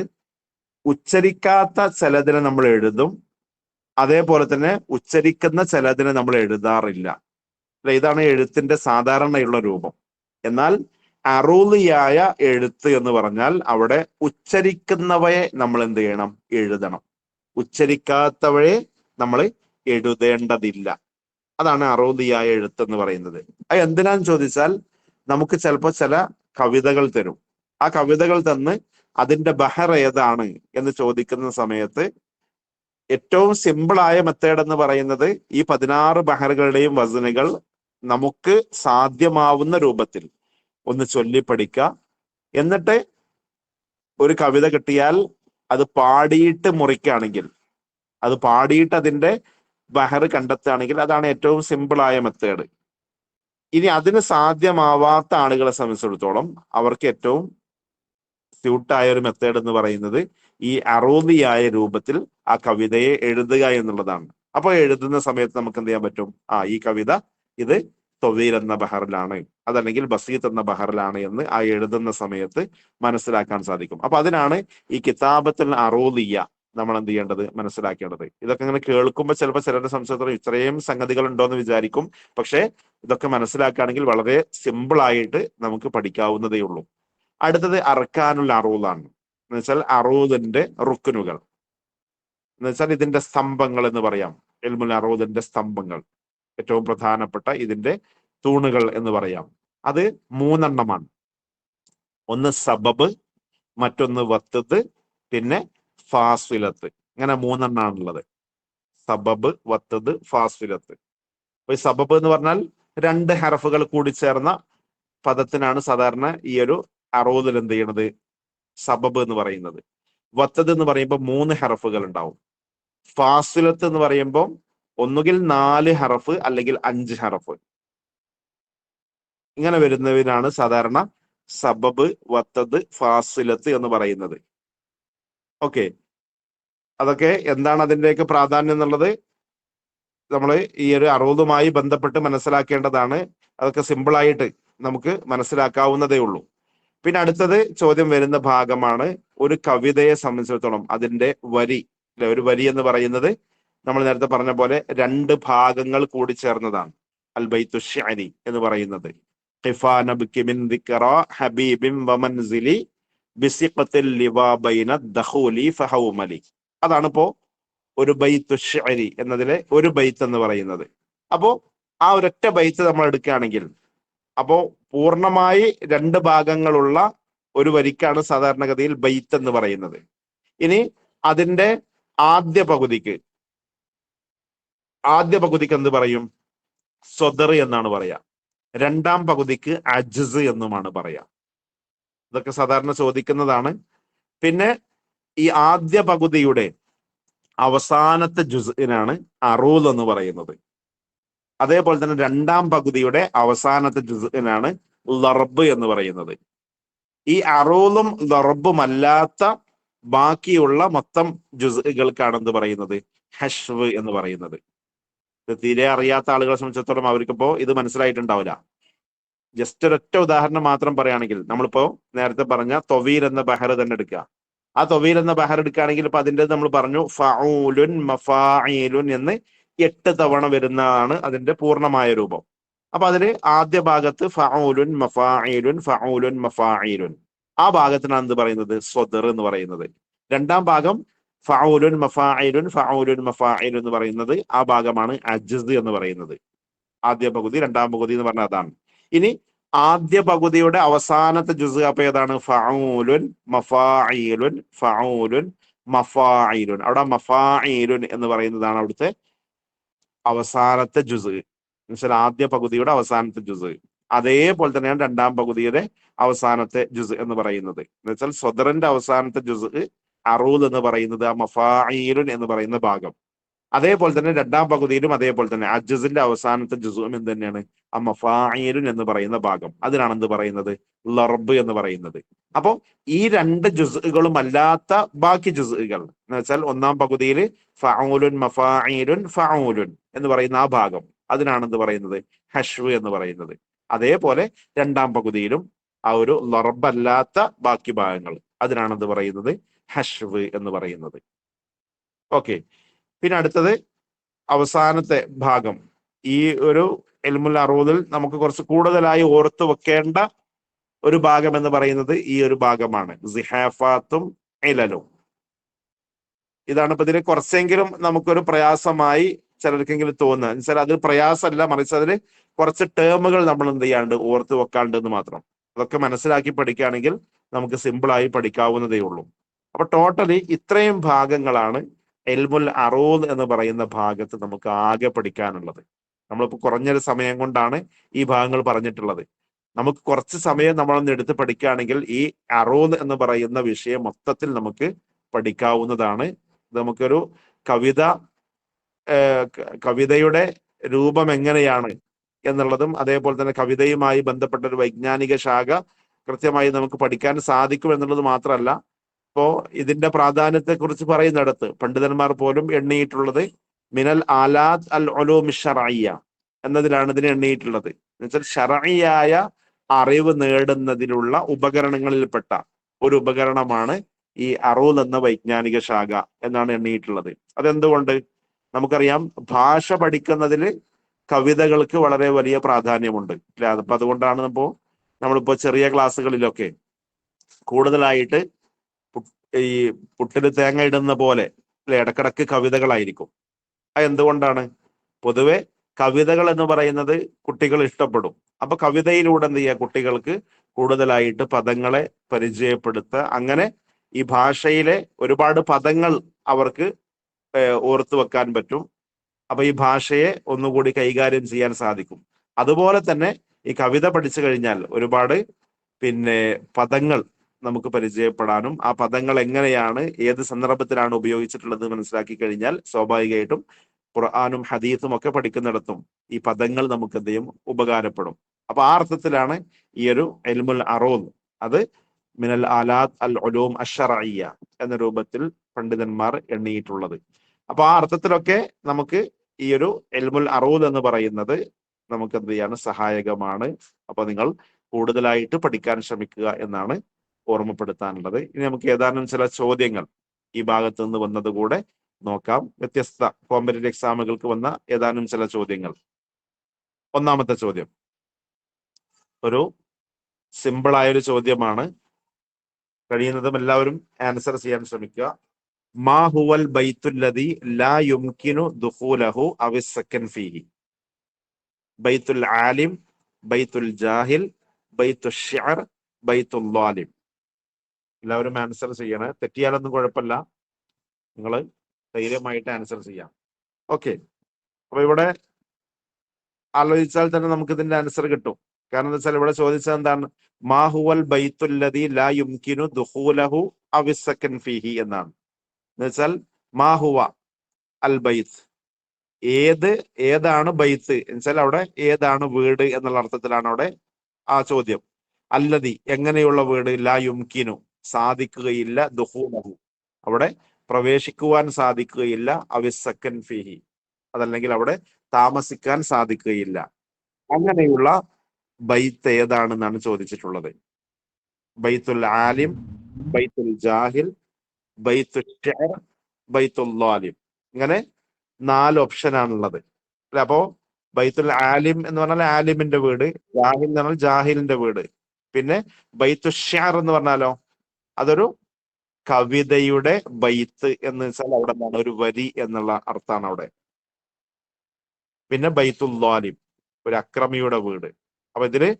ഉച്ചരിക്കാത്ത ചിലതിനെ നമ്മൾ എഴുതും, അതേപോലെ തന്നെ ഉച്ചരിക്കുന്ന ചിലതിനെ നമ്മൾ എഴുതാറില്ല. ഇതാണ് എഴുത്തിന്റെ സാധാരണയുള്ള രൂപം. എന്നാൽ അറൂലിയായ എഴുത്ത് എന്ന് പറഞ്ഞാൽ അവിടെ ഉച്ചരിക്കുന്നവയെ നമ്മൾ എന്ത് ചെയ്യണം? എഴുതണം. ഉച്ചരിക്കാത്തവയെ നമ്മൾ എഴുതേണ്ടതില്ല. അതാണ് അറൂദിയായ എഴുത്ത് എന്ന് പറയുന്നത്. അത് എന്തിനാന്ന് ചോദിച്ചാൽ നമുക്ക് ചിലപ്പോൾ ചില കവിതകൾ തരും. ആ കവിതകൾ തന്ന് അതിന്റെ ബഹർ ഏതാണ് എന്ന് ചോദിക്കുന്ന സമയത്ത് ഏറ്റവും സിമ്പിളായ മെത്തേഡ് എന്ന് പറയുന്നത് ഈ 16 ബഹറുകളുടെയും വസനുകൾ നമുക്ക് സാധ്യമാവുന്ന രൂപത്തിൽ ഒന്ന് ചൊല്ലി പഠിക്കുക. എന്നിട്ട് ഒരു കവിത കിട്ടിയാൽ അത് പാടിയിട്ട് മുറിക്കുകയാണെങ്കിൽ, അത് പാടിയിട്ട് അതിന്റെ ബഹർ കണ്ടെത്തുകയാണെങ്കിൽ അതാണ് ഏറ്റവും സിമ്പിളായ മെത്തേഡ്. ഇനി അതിന് സാധ്യമാവാത്ത ആളുകളെ സംബന്ധിച്ചിടത്തോളം അവർക്ക് ഏറ്റവും സ്യൂട്ടായ ഒരു മെത്തേഡ് എന്ന് പറയുന്നത് ഈ അറൂദിയായ രൂപത്തിൽ ആ കവിതയെ എഴുതുക എന്നുള്ളതാണ്. അപ്പൊ എഴുതുന്ന സമയത്ത് നമുക്ക് എന്ത് ചെയ്യാൻ പറ്റും? ഈ കവിത ഇത് തൊവീൽ എന്ന ബഹറിലാണ്, അതല്ലെങ്കിൽ ബസീത്ത് എന്ന ബഹറിലാണ് എന്ന് ആ എഴുതുന്ന സമയത്ത് മനസ്സിലാക്കാൻ സാധിക്കും. അപ്പൊ അതിനാണ് ഈ കിതാബത്തുൽ അറൂദിയ നമ്മൾ എന്ത് ചെയ്യേണ്ടത്? മനസ്സിലാക്കേണ്ടത്. ഇതൊക്കെ ഇങ്ങനെ കേൾക്കുമ്പോൾ ചിലപ്പോൾ ചിലരുടെ സംശയത്തോടെ ഇത്രയും സംഗതികൾ ഉണ്ടോ എന്ന് വിചാരിക്കും. പക്ഷെ ഇതൊക്കെ മനസ്സിലാക്കുകയാണെങ്കിൽ വളരെ സിമ്പിൾ ആയിട്ട് നമുക്ക് പഠിക്കാവുന്നതേ ഉള്ളൂ. അടുത്തത് അർക്കാനുൽ അറൂദാണ്. എന്ന് വെച്ചാൽ അറൂദിന്റെ റുക്കുനുകൾ എന്ന് വെച്ചാൽ ഇതിന്റെ സ്തംഭങ്ങൾ എന്ന് പറയാം. ഇൽമുൽ അറൂദിന്റെ സ്തംഭങ്ങൾ, ഏറ്റവും പ്രധാനപ്പെട്ട ഇതിന്റെ തൂണുകൾ എന്ന് പറയാം. അത് 3 എണ്ണമാണ്. ഒന്ന് സബബ്, മറ്റൊന്ന് വത്തത്, പിന്നെ ഫാസിലത്ത്. ഇങ്ങനെ 3 എണ്ണാണുള്ളത്. സബബ്, വത്തത്, ഫാസിലത്ത്. അപ്പൊ ഈ സബബ് എന്ന് പറഞ്ഞാൽ 2 ഹർഫുകൾ കൂടി ചേർന്ന പദത്തിനാണ് സാധാരണ ഈ ഒരു അറൂദിൽ എന്ത് ചെയ്യണത്? സബബ് എന്ന് പറയുന്നത്. വത്തത് എന്ന് പറയുമ്പോൾ 3 ഹർഫുകൾ ഉണ്ടാവും. ഫാസിലത്ത് എന്ന് പറയുമ്പോൾ ഒന്നുകിൽ 4 ഹർഫ് അല്ലെങ്കിൽ 5 ഹർഫ്. ഇങ്ങനെ വരുന്നതിനാണ് സാധാരണ സബബ്, വത്തത്, ഫാസിലത്ത് എന്ന് പറയുന്നത്. ഓക്കെ, അതൊക്കെ എന്താണ് അതിൻ്റെയൊക്കെ പ്രാധാന്യം എന്നുള്ളത് നമ്മൾ ഈ ഒരു അറൂദുമായി ബന്ധപ്പെട്ട് മനസ്സിലാക്കേണ്ടതാണ്. അതൊക്കെ സിമ്പിളായിട്ട് നമുക്ക് മനസ്സിലാക്കാവുന്നതേ ഉള്ളൂ. പിന്നെ അടുത്തത് ചോദ്യം വരുന്ന ഭാഗമാണ് ഒരു കവിതയെ സംബന്ധിച്ചിടത്തോളം അതിന്റെ വരി. ഒരു വരി എന്ന് പറയുന്നത് നമ്മൾ നേരത്തെ പറഞ്ഞ പോലെ 2 ഭാഗങ്ങൾ കൂടി ചേർന്നതാണ്. അൽ ബൈത്തു ശഅരി എന്ന് പറയുന്നത്. ഖിഫാ നബ്കി മിൻ ദിക്റ ഹബീബിൻ വമൻസിലി ബിസിഖത്തിൽ ലിവാ ബൈന ദഖൂലി ഫഹൗമലി. അതാണ് ഇപ്പോ ഒരു ബൈത്തു ശഅരി എന്നതിലെ ഒരു ബൈത്ത് എന്ന് പറയുന്നത്. അപ്പോ ആ ഒരൊറ്റ ബൈത്ത് നമ്മൾ എടുക്കുകയാണെങ്കിൽ അപ്പോ പൂർണ്ണമായി 2 ഭാഗങ്ങളുള്ള ഒരു വരിക്കാണ് സാധാരണഗതിയിൽ ബൈത്ത് എന്ന് പറയുന്നത്. ഇനി അതിന്റെ ആദ്യ പകുതിക്ക് എന്ത് പറയും? സ്വദർ എന്നാണ് പറയാ. 2ാം പകുതിക്ക് അജ്സ് എന്നുമാണ് പറയാ. ഇതൊക്കെ സാധാരണ ചോദിക്കുന്നതാണ്. പിന്നെ ഈ ആദ്യ പകുതിയുടെ അവസാനത്തെ ജുസ്ഇനാണ് അറൂദ് എന്ന് പറയുന്നത്. അതേപോലെ തന്നെ 2ാം പകുതിയുടെ അവസാനത്തെ ജുസ്ഇനാണ് ലർബ് എന്ന് പറയുന്നത്. ഈ അറൂദും ലർബും അല്ലാത്ത ബാക്കിയുള്ള മൊത്തം ജുസ്ഇകൾക്കാണ് എന്ത് പറയുന്നത്? ഹഷ്വ് എന്ന് പറയുന്നത്. ഇത് തീരെ അറിയാത്ത ആളുകളെ സംബന്ധിച്ചിടത്തോളം അവർക്കിപ്പോ ഇത് മനസ്സിലായിട്ടുണ്ടാവില്ല. ജസ്റ്റ് ഒരൊറ്റ ഉദാഹരണം മാത്രം പറയുകയാണെങ്കിൽ നമ്മളിപ്പോ നേരത്തെ പറഞ്ഞ തൊവീൽ എന്ന ബഹർ തന്നെ എടുക്കുക. ആ തൊവീൽ എന്ന ബഹർ എടുക്കുകയാണെങ്കിൽ ഇപ്പൊ അതിന്റെ നമ്മൾ പറഞ്ഞു ഫഊലുൻ മഫാഈലുൻ എന്ന് 8 തവണ വരുന്നതാണ് അതിന്റെ പൂർണ്ണമായ രൂപം. അപ്പൊ അതില് ആദ്യ ഭാഗത്ത് ഫഊലുൻ മഫാഇലുൻ ഫഊലുൻ മഫാഇലുൻ, ആ ഭാഗത്തിനാണ് എന്ത് പറയുന്നത്? സ്വദർ എന്ന് പറയുന്നത്. രണ്ടാം ഭാഗം ഫഊലുൻ മഫാഇലുൻ ഫഊലുൻ മഫാഇലുൻ എന്ന് പറയുന്നത്, ആ ഭാഗമാണ് അജ്സ് എന്ന് പറയുന്നത്. ആദ്യ പകുതി രണ്ടാം പകുതി എന്ന് പറഞ്ഞാൽ അതാണ്. ഇനി ആദ്യ പകുതിയുടെ അവസാനത്തെ ജുസ് അപ്പൊ ഏതാണ്? ഫഊലുൻ മഫാഇലുൻ ഫഊലുൻ മഫാഇലുൻ. അവിടെ മഫാഇലുൻ എന്ന് പറയുന്നതാണ് അവിടുത്തെ അവസാനത്തെ ജുസ്. എന്നുവെച്ചാൽ ആദ്യ പകുതിയുടെ അവസാനത്തെ ജുസ്. അതേപോലെ തന്നെയാണ് രണ്ടാം പകുതിയുടെ അവസാനത്തെ ജുസ് എന്ന് പറയുന്നത്. എന്ന് വെച്ചാൽ സ്വദറിന്റെ അവസാനത്തെ ജുസ് അറൂദ് എന്ന് പറയുന്നത് ആ മഫാഇലുൻ എന്ന് പറയുന്ന ഭാഗം. അതേപോലെ തന്നെ രണ്ടാം പകുതിയിലും അതേപോലെ തന്നെ അജ്സിന്റെ അവസാനത്തെ ജുസും എന്ത് തന്നെയാണ്? ആ മഫാഇലുൻ എന്ന് പറയുന്ന ഭാഗം. അതിനാണ് എന്ത് പറയുന്നത്? ലർബ് എന്ന് പറയുന്നത്. അപ്പോ ഈ രണ്ട് ജുസുകളും അല്ലാത്ത ബാക്കി ജുസുകൾ എന്ന് വെച്ചാൽ ഒന്നാം പകുതിയിൽ ഫഊലുൻ മഫാഇലുൻ ഫഊലുൻ എന്ന് പറയുന്ന ആ ഭാഗം, അതിനാണ് എന്ത് പറയുന്നത്? ഹഷ്വ് എന്ന് പറയുന്നത്. അതേപോലെ രണ്ടാം പകുതിയിലും ആ ഒരു ലർബല്ലാത്ത ബാക്കി ഭാഗങ്ങൾ, അതിനാണ് എന്ത് പറയുന്നത്? ഹഷ്വ് എന്ന് പറയുന്നത്. ഓക്കെ. പിന്നെ അടുത്തത് അവസാനത്തെ ഭാഗം. ഈ ഒരു ഇൽമുൽ അറൂദിൽ നമുക്ക് കുറച്ച് കൂടുതലായി ഓർത്തു വെക്കേണ്ട ഒരു ഭാഗം എന്ന് പറയുന്നത് ഈ ഒരു ഭാഗമാണ്, സിഹാഫാത്തും ഇലലും. ഇതാണ് ഇപ്പൊ ഇതിൽ കുറച്ചെങ്കിലും നമുക്കൊരു പ്രയാസമായി ചിലർക്കെങ്കിലും തോന്നുക. എന്നുവെച്ചാൽ അത് പ്രയാസമല്ല, മറിച്ച് അതിൽ കുറച്ച് ടേമുകൾ നമ്മൾ എന്ത് ചെയ്യാണ്ട് ഓർത്ത് വെക്കാണ്ട് എന്ന് മാത്രം. അതൊക്കെ മനസ്സിലാക്കി പഠിക്കുകയാണെങ്കിൽ നമുക്ക് സിമ്പിളായി പഠിക്കാവുന്നതേ ഉള്ളൂ. അപ്പൊ ടോട്ടലി ഇത്രയും ഭാഗങ്ങളാണ് എൽമുൽ അറൂദ് എന്ന് പറയുന്ന ഭാഗത്ത് നമുക്ക് ആകെ പഠിക്കാനുള്ളത്. നമ്മളിപ്പോ കുറഞ്ഞൊരു സമയം കൊണ്ടാണ് ഈ ഭാഗങ്ങൾ പറഞ്ഞിട്ടുള്ളത്. നമുക്ക് കുറച്ച് സമയം നമ്മളൊന്ന് എടുത്ത് പഠിക്കുകയാണെങ്കിൽ ഈ അറൂദ് എന്ന് പറയുന്ന വിഷയം മൊത്തത്തിൽ നമുക്ക് പഠിക്കാവുന്നതാണ്. നമുക്കൊരു കവിത കവിതയുടെ രൂപം എങ്ങനെയാണ് എന്നുള്ളതും അതേപോലെ തന്നെ കവിതയുമായി ബന്ധപ്പെട്ട ഒരു വൈജ്ഞാനിക ശാഖ കൃത്യമായി നമുക്ക് പഠിക്കാൻ സാധിക്കും എന്നുള്ളത് മാത്രമല്ല, ഇപ്പോ ഇതിന്റെ പ്രാധാന്യത്തെ കുറിച്ച് പറയുന്നിടത്ത് പണ്ഡിതന്മാർ പോലും എണ്ണിയിട്ടുള്ളത് മിനൽ ആലാത്ത് അൽ ഉലൂമി ശർഇയ്യ എന്നതിലാണ് ഇതിനെ എണ്ണിയിട്ടുള്ളത്. എന്നുവെച്ചാൽ ശർഇയ്യായ അറിവ് നേടുന്നതിനുള്ള ഉപകരണങ്ങളിൽപ്പെട്ട ഒരു ഉപകരണമാണ് ഈ അറൂദ് എന്ന വൈജ്ഞാനിക ശാഖ എന്നാണ് എണ്ണിയിട്ടുള്ളത്. അതെന്തുകൊണ്ട്? നമുക്കറിയാം, ഭാഷ പഠിക്കുന്നതിൽ കവിതകൾക്ക് വളരെ വലിയ പ്രാധാന്യമുണ്ട് അല്ലെ? അപ്പൊ അതുകൊണ്ടാണ് നമ്മളിപ്പോ ചെറിയ ക്ലാസ്സുകളിലൊക്കെ കൂടുതലായിട്ട് ഈ പുട്ടിന് തേങ്ങ ഇടുന്ന പോലെ അല്ലെ, ഇടക്കിടക്ക് കവിതകളായിരിക്കും. അത് എന്തുകൊണ്ടാണ്? പൊതുവെ കവിതകൾ എന്ന് പറയുന്നത് കുട്ടികൾ ഇഷ്ടപ്പെടും. അപ്പൊ കവിതയിലൂടെ എന്ത് ചെയ്യുക? കുട്ടികൾക്ക് കൂടുതലായിട്ട് പദങ്ങളെ പരിചയപ്പെടുത്തുക. അങ്ങനെ ഈ ഭാഷയിലെ ഒരുപാട് പദങ്ങൾ അവർക്ക് ഓർത്തു വെക്കാൻ പറ്റും. അപ്പൊ ഈ ഭാഷയെ ഒന്നുകൂടി കൈകാര്യം ചെയ്യാൻ സാധിക്കും. അതുപോലെ തന്നെ ഈ കവിത പഠിച്ചു കഴിഞ്ഞാൽ ഒരുപാട് പദങ്ങൾ നമുക്ക് പരിചയപ്പെടാനും ആ പദങ്ങൾ എങ്ങനെയാണ് ഏത് സന്ദർഭത്തിലാണ് ഉപയോഗിച്ചിട്ടുള്ളത് മനസ്സിലാക്കി കഴിഞ്ഞാൽ സ്വാഭാവികമായിട്ടും ഖുർആനും ഹദീസും ഒക്കെ പഠിക്കുന്നിടത്തും ഈ പദങ്ങൾ നമുക്ക് എന്ത് ചെയ്യും? ഉപകാരപ്പെടും. അപ്പൊ ആ അർത്ഥത്തിലാണ് ഈ ഒരു ഇൽമുൽ അറൂദ് അത് മിനൽ ആലാത്ത് അൽ ഉലൂം അശ്ശറഇയ്യ എന്ന രൂപത്തിൽ പണ്ഡിതന്മാർ എണ്ണിയിട്ടുള്ളത്. അപ്പൊ ആ അർത്ഥത്തിലൊക്കെ നമുക്ക് ഈ ഒരു ഇൽമുൽ അറൂദ് എന്ന് പറയുന്നത് നമുക്ക് എന്ത് ചെയ്യാണ്? സഹായകമാണ്. അപ്പൊ നിങ്ങൾ കൂടുതലായിട്ട് പഠിക്കാൻ ശ്രമിക്കുക എന്നാണ് ഓർമ്മപ്പെടുത്താനുള്ളത്. ഇനി നമുക്ക് ഏതാനും ചില ചോദ്യങ്ങൾ ഈ ഭാഗത്ത് നിന്ന് വന്നത് കൂടെ നോക്കാം. വ്യത്യസ്ത കോമ്പറ്റേറ്റീവ് എക്സാമുകൾക്ക് വന്ന ഏതാനും ചില ചോദ്യങ്ങൾ. ഒന്നാമത്തെ ചോദ്യം ഒരു സിമ്പിളായൊരു ചോദ്യമാണ്. കഴിയുന്നതും എല്ലാവരും ആൻസർ ചെയ്യാൻ ശ്രമിക്കുക. മാ ഹുവൽ ബൈത്തുല്ലദി ലാ യുംകിനു ദുഖൂലഹു അവി സക്കൻ ഫീഹി? ബൈത്തുൽ ആലിം, ബൈത്തുൽ ജാഹിൽ, ബൈത്തുൽ ശിഅർ, ബൈത്തുൽ ളാലിം. എല്ലാവരും ആൻസർ ചെയ്യണേ. തെറ്റിയാലൊന്നും കുഴപ്പമില്ല, നിങ്ങൾ ധൈര്യമായിട്ട് ആൻസർ ചെയ്യാം. ഓക്കെ. അപ്പൊ ഇവിടെ ആലോചിച്ചാൽ തന്നെ നമുക്ക് ഇതിന്റെ ആൻസർ കിട്ടും. കാരണം എന്താ വെച്ചാൽ ഇവിടെ ചോദിച്ചത് എന്താണ്? മാ ഹുവൽ ബൈത്തുല്ലദി ലാ യുംകിനു ദുഖൂലഹു അവി സക്കൻ ഫീഹി എന്നാണ്. എന്ന് വെച്ചാൽ മാ ഹുവ അൽ ബൈത്ത്, ഏതാണ് ബൈത്ത് എന്നുവെച്ചാൽ അവിടെ ഏതാണ് വീട് എന്നുള്ള അർത്ഥത്തിലാണ് അവിടെ ആ ചോദ്യം. അല്ലദി എങ്ങനെയുള്ള വീട്? ലാ യുംകിനു സാധിക്കുകയില്ല, ദുഖൂലഹു അവിടെ പ്രവേശിക്കുവാൻ സാധിക്കുകയില്ല, അവിസക്കൻ ഫീഹി അതല്ലെങ്കിൽ അവിടെ താമസിക്കാൻ സാധിക്കുകയില്ല. അങ്ങനെയുള്ള ബൈത്ത് ഏതാണെന്നാണ് ചോദിച്ചിട്ടുള്ളത്. ബൈത്തുൽ ആലിം, ബൈത്തുൽ ജാഹിൽ, ബൈത്തുൽ ശിഅർ, ബൈത്തുൽ ളാലിം. ഇങ്ങനെ 4 ഓപ്ഷൻ ആണുള്ളത് അല്ലെ. അപ്പോ ബൈത്തുൽ ആലിം എന്ന് പറഞ്ഞാൽ ആലിമിന്റെ വീട്, ജാഹിൽ എന്ന് പറഞ്ഞാൽ ജാഹിലിന്റെ വീട്. പിന്നെ ബൈത്തു ഷിഅർ എന്ന് പറഞ്ഞാലോ അതൊരു കവിതയുടെ ബൈത്ത് എന്ന് വെച്ചാൽ അവിടെ എന്താണ് ഒരു വരി എന്നുള്ള അർത്ഥമാണ് അവിടെ. പിന്നെ ബൈത്തുൽ ളാലിം ഒരു അക്രമിയുടെ വീട്. അപ്പൊ ഇതില്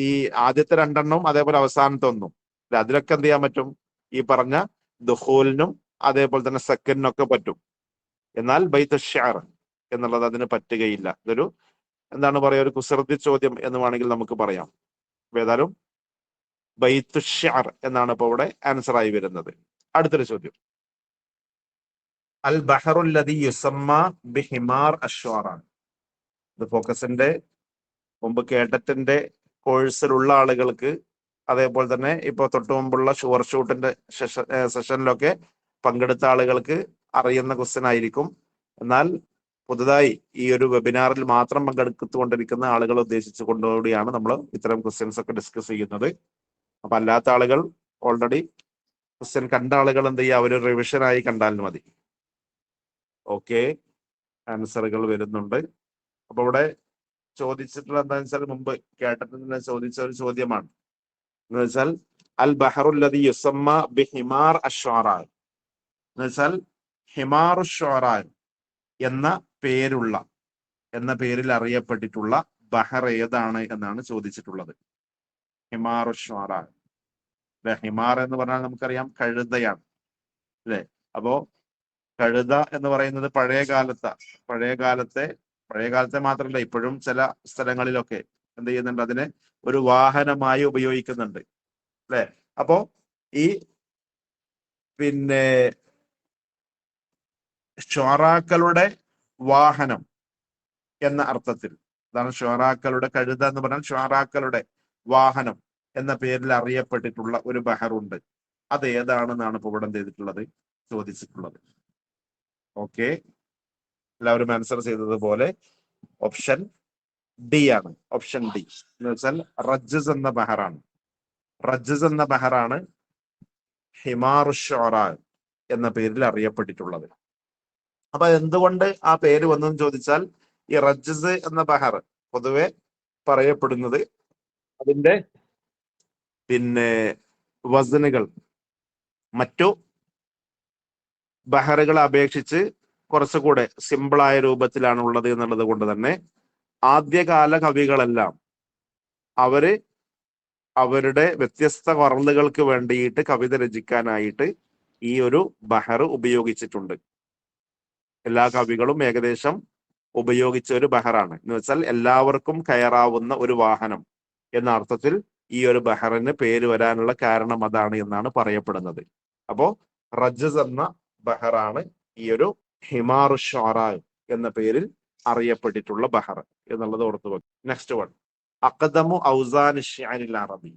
ഈ ആദ്യത്തെ രണ്ടെണ്ണവും അതേപോലെ അവസാനത്തെ ഒന്നും അതിലൊക്കെ എന്ത് ചെയ്യാൻ പറ്റും, ഈ പറഞ്ഞ ദുഖൂലിനും അതേപോലെ തന്നെ സക്കലിനൊക്കെ പറ്റും. എന്നാൽ ബൈത്ത് ഷിഅർ എന്നുള്ളത് അതിന് പറ്റുകയില്ല. ഇതൊരു എന്താണ് പറയാ ഒരു കുസൃതി ചോദ്യം എന്ന് വേണമെങ്കിൽ നമുക്ക് പറയാം. ഏതായാലും ബൈത്ത് ഷിഅർ എന്നാണ് ഇപ്പൊ ഇവിടെ ആൻസർ ആയി വരുന്നത്. അടുത്തൊരു ചോദ്യം, അൽ ബഹറുല്ലദി യുസമ്മ ബിഹിമാർ അശ്വാറാണ്. ഇത് ഫോക്കസിന്റെ മുമ്പ് കേട്ടറ്റിന്റെ കോഴ്സിലുള്ള ആളുകൾക്ക് അതേപോലെ തന്നെ ഇപ്പൊ തൊട്ടു മുമ്പുള്ള ഷുവർ ഷൂട്ടിന്റെ സെഷനിലൊക്കെ പങ്കെടുത്ത ആളുകൾക്ക് അറിയുന്ന ക്വസ്റ്റ്യൻ ആയിരിക്കും. എന്നാൽ പുതുതായി ഈ ഒരു വെബിനാറിൽ മാത്രം പങ്കെടുത്തുകൊണ്ടിരിക്കുന്ന ആളുകളെ ഉദ്ദേശിച്ചു കൊണ്ടുകൂടിയാണ് നമ്മൾ ഇത്തരം ക്വസ്റ്റ്യൻസ് ഒക്കെ ഡിസ്കസ് ചെയ്യുന്നത്. അപ്പൊ അല്ലാത്ത ആളുകൾ ഓൾറെഡി ക്വസ്റ്റ്യൻ കണ്ട ആളുകൾ എന്ത് ചെയ്യുക, ഒരു റിവിഷനായി കണ്ടാൽ മതി. ഓക്കെ, ആൻസറുകൾ വരുന്നുണ്ട്. അപ്പൊ ഇവിടെ ചോദിച്ചിട്ടുള്ള എന്താണെന്ന് വെച്ചാൽ മുമ്പ് കേട്ടിട്ട് ചോദിച്ച ഒരു ചോദ്യമാണ്. എന്ന് വെച്ചാൽ അൽ ബഹറുല്ലദി യുസമ്മ ബിഹിമാർ അശ്വാറാ എന്ന് വെച്ചാൽ ഹിമാറു ഷ്വാറാ എന്ന പേരിൽ അറിയപ്പെട്ടിട്ടുള്ള ബഹർ ഏതാണ് എന്നാണ് ചോദിച്ചിട്ടുള്ളത്. ഹിമാറു ഷ്വാറാ. ഹിമാർ എന്ന് പറഞ്ഞാൽ നമുക്കറിയാം കഴുതയാണ് അല്ലെ. അപ്പോ കഴുത എന്ന് പറയുന്നത് പഴയ കാലത്തെ മാത്രമല്ല ഇപ്പോഴും ചില സ്ഥലങ്ങളിലൊക്കെ എന്ത് ചെയ്യുന്നുണ്ട്, അതിനെ ഒരു വാഹനമായി ഉപയോഗിക്കുന്നുണ്ട് അല്ലെ. അപ്പോ ഈ പിന്നെ ഷ്വാറാക്കളുടെ വാഹനം എന്ന അർത്ഥത്തിൽ, അതാണ് ഷ്വാറാക്കളുടെ കഴുത എന്ന് പറഞ്ഞാൽ ഷ്വാറാക്കളുടെ വാഹനം എന്ന പേരിൽ അറിയപ്പെട്ടിട്ടുള്ള ഒരു ബഹറുണ്ട്. അത് ഏതാണെന്നാണ് ഇപ്പൊ ഇവിടെ എന്ത് ചെയ്തിട്ടുള്ളത്, ചോദിച്ചിട്ടുള്ളത്. ഓക്കെ, എല്ലാവരും ആൻസർ ചെയ്തതുപോലെ ഓപ്ഷൻ ഡി ആണ്. ഓപ്ഷൻ ഡി എന്ന് വെച്ചാൽ റജ്ജസ് എന്ന ബഹറാണ്. റജ്ജസ് എന്ന ബഹറാണ് ഹിമാറു ഷ്വാറാ എന്ന പേരിൽ അറിയപ്പെട്ടിട്ടുള്ളത്. അപ്പൊ എന്തുകൊണ്ട് ആ പേര് വന്നെന്ന് ചോദിച്ചാൽ, ഈ റജ്ജസ് എന്ന ബഹർ പൊതുവെ പറയപ്പെടുന്നത് അതിന്റെ പിന്നെ വസനുകൾ മറ്റു ബഹറുകളെ അപേക്ഷിച്ച് കുറച്ചുകൂടെ സിമ്പിളായ രൂപത്തിലാണ് ഉള്ളത് എന്നുള്ളത് കൊണ്ട് തന്നെ ആദ്യകാല കവികളെല്ലാം അവരുടെ വ്യത്യസ്ത വർണ്ണുകൾക്ക് വേണ്ടിയിട്ട് കവിത രചിക്കാനായിട്ട് ഈ ഒരു ബഹർ ഉപയോഗിച്ചിട്ടുണ്ട്. എല്ലാ കവികളും ഏകദേശം ഉപയോഗിച്ച ഒരു ബഹറാണ്. എന്ന് വെച്ചാൽ എല്ലാവർക്കും കയറാവുന്ന ഒരു വാഹനം എന്ന അർത്ഥത്തിൽ ഈ ഒരു ബഹറിന് പേര് വരാനുള്ള കാരണം അതാണ് എന്നാണ് പറയപ്പെടുന്നത്. അപ്പോ റജ്ജസ് എന്ന ബഹറാണ് ഈ ഒരു ഹിമാറു ഷ്വാറാ എന്ന പേരിൽ അറിയപ്പെട്ടിട്ടുള്ള ബഹർ എന്നുള്ളത് ഓർത്തു വെക്കും. നെക്സ്റ്റ് വൺ, അഖ്ദമു ഔസാൻ ഷിഅരിൽ അറബി.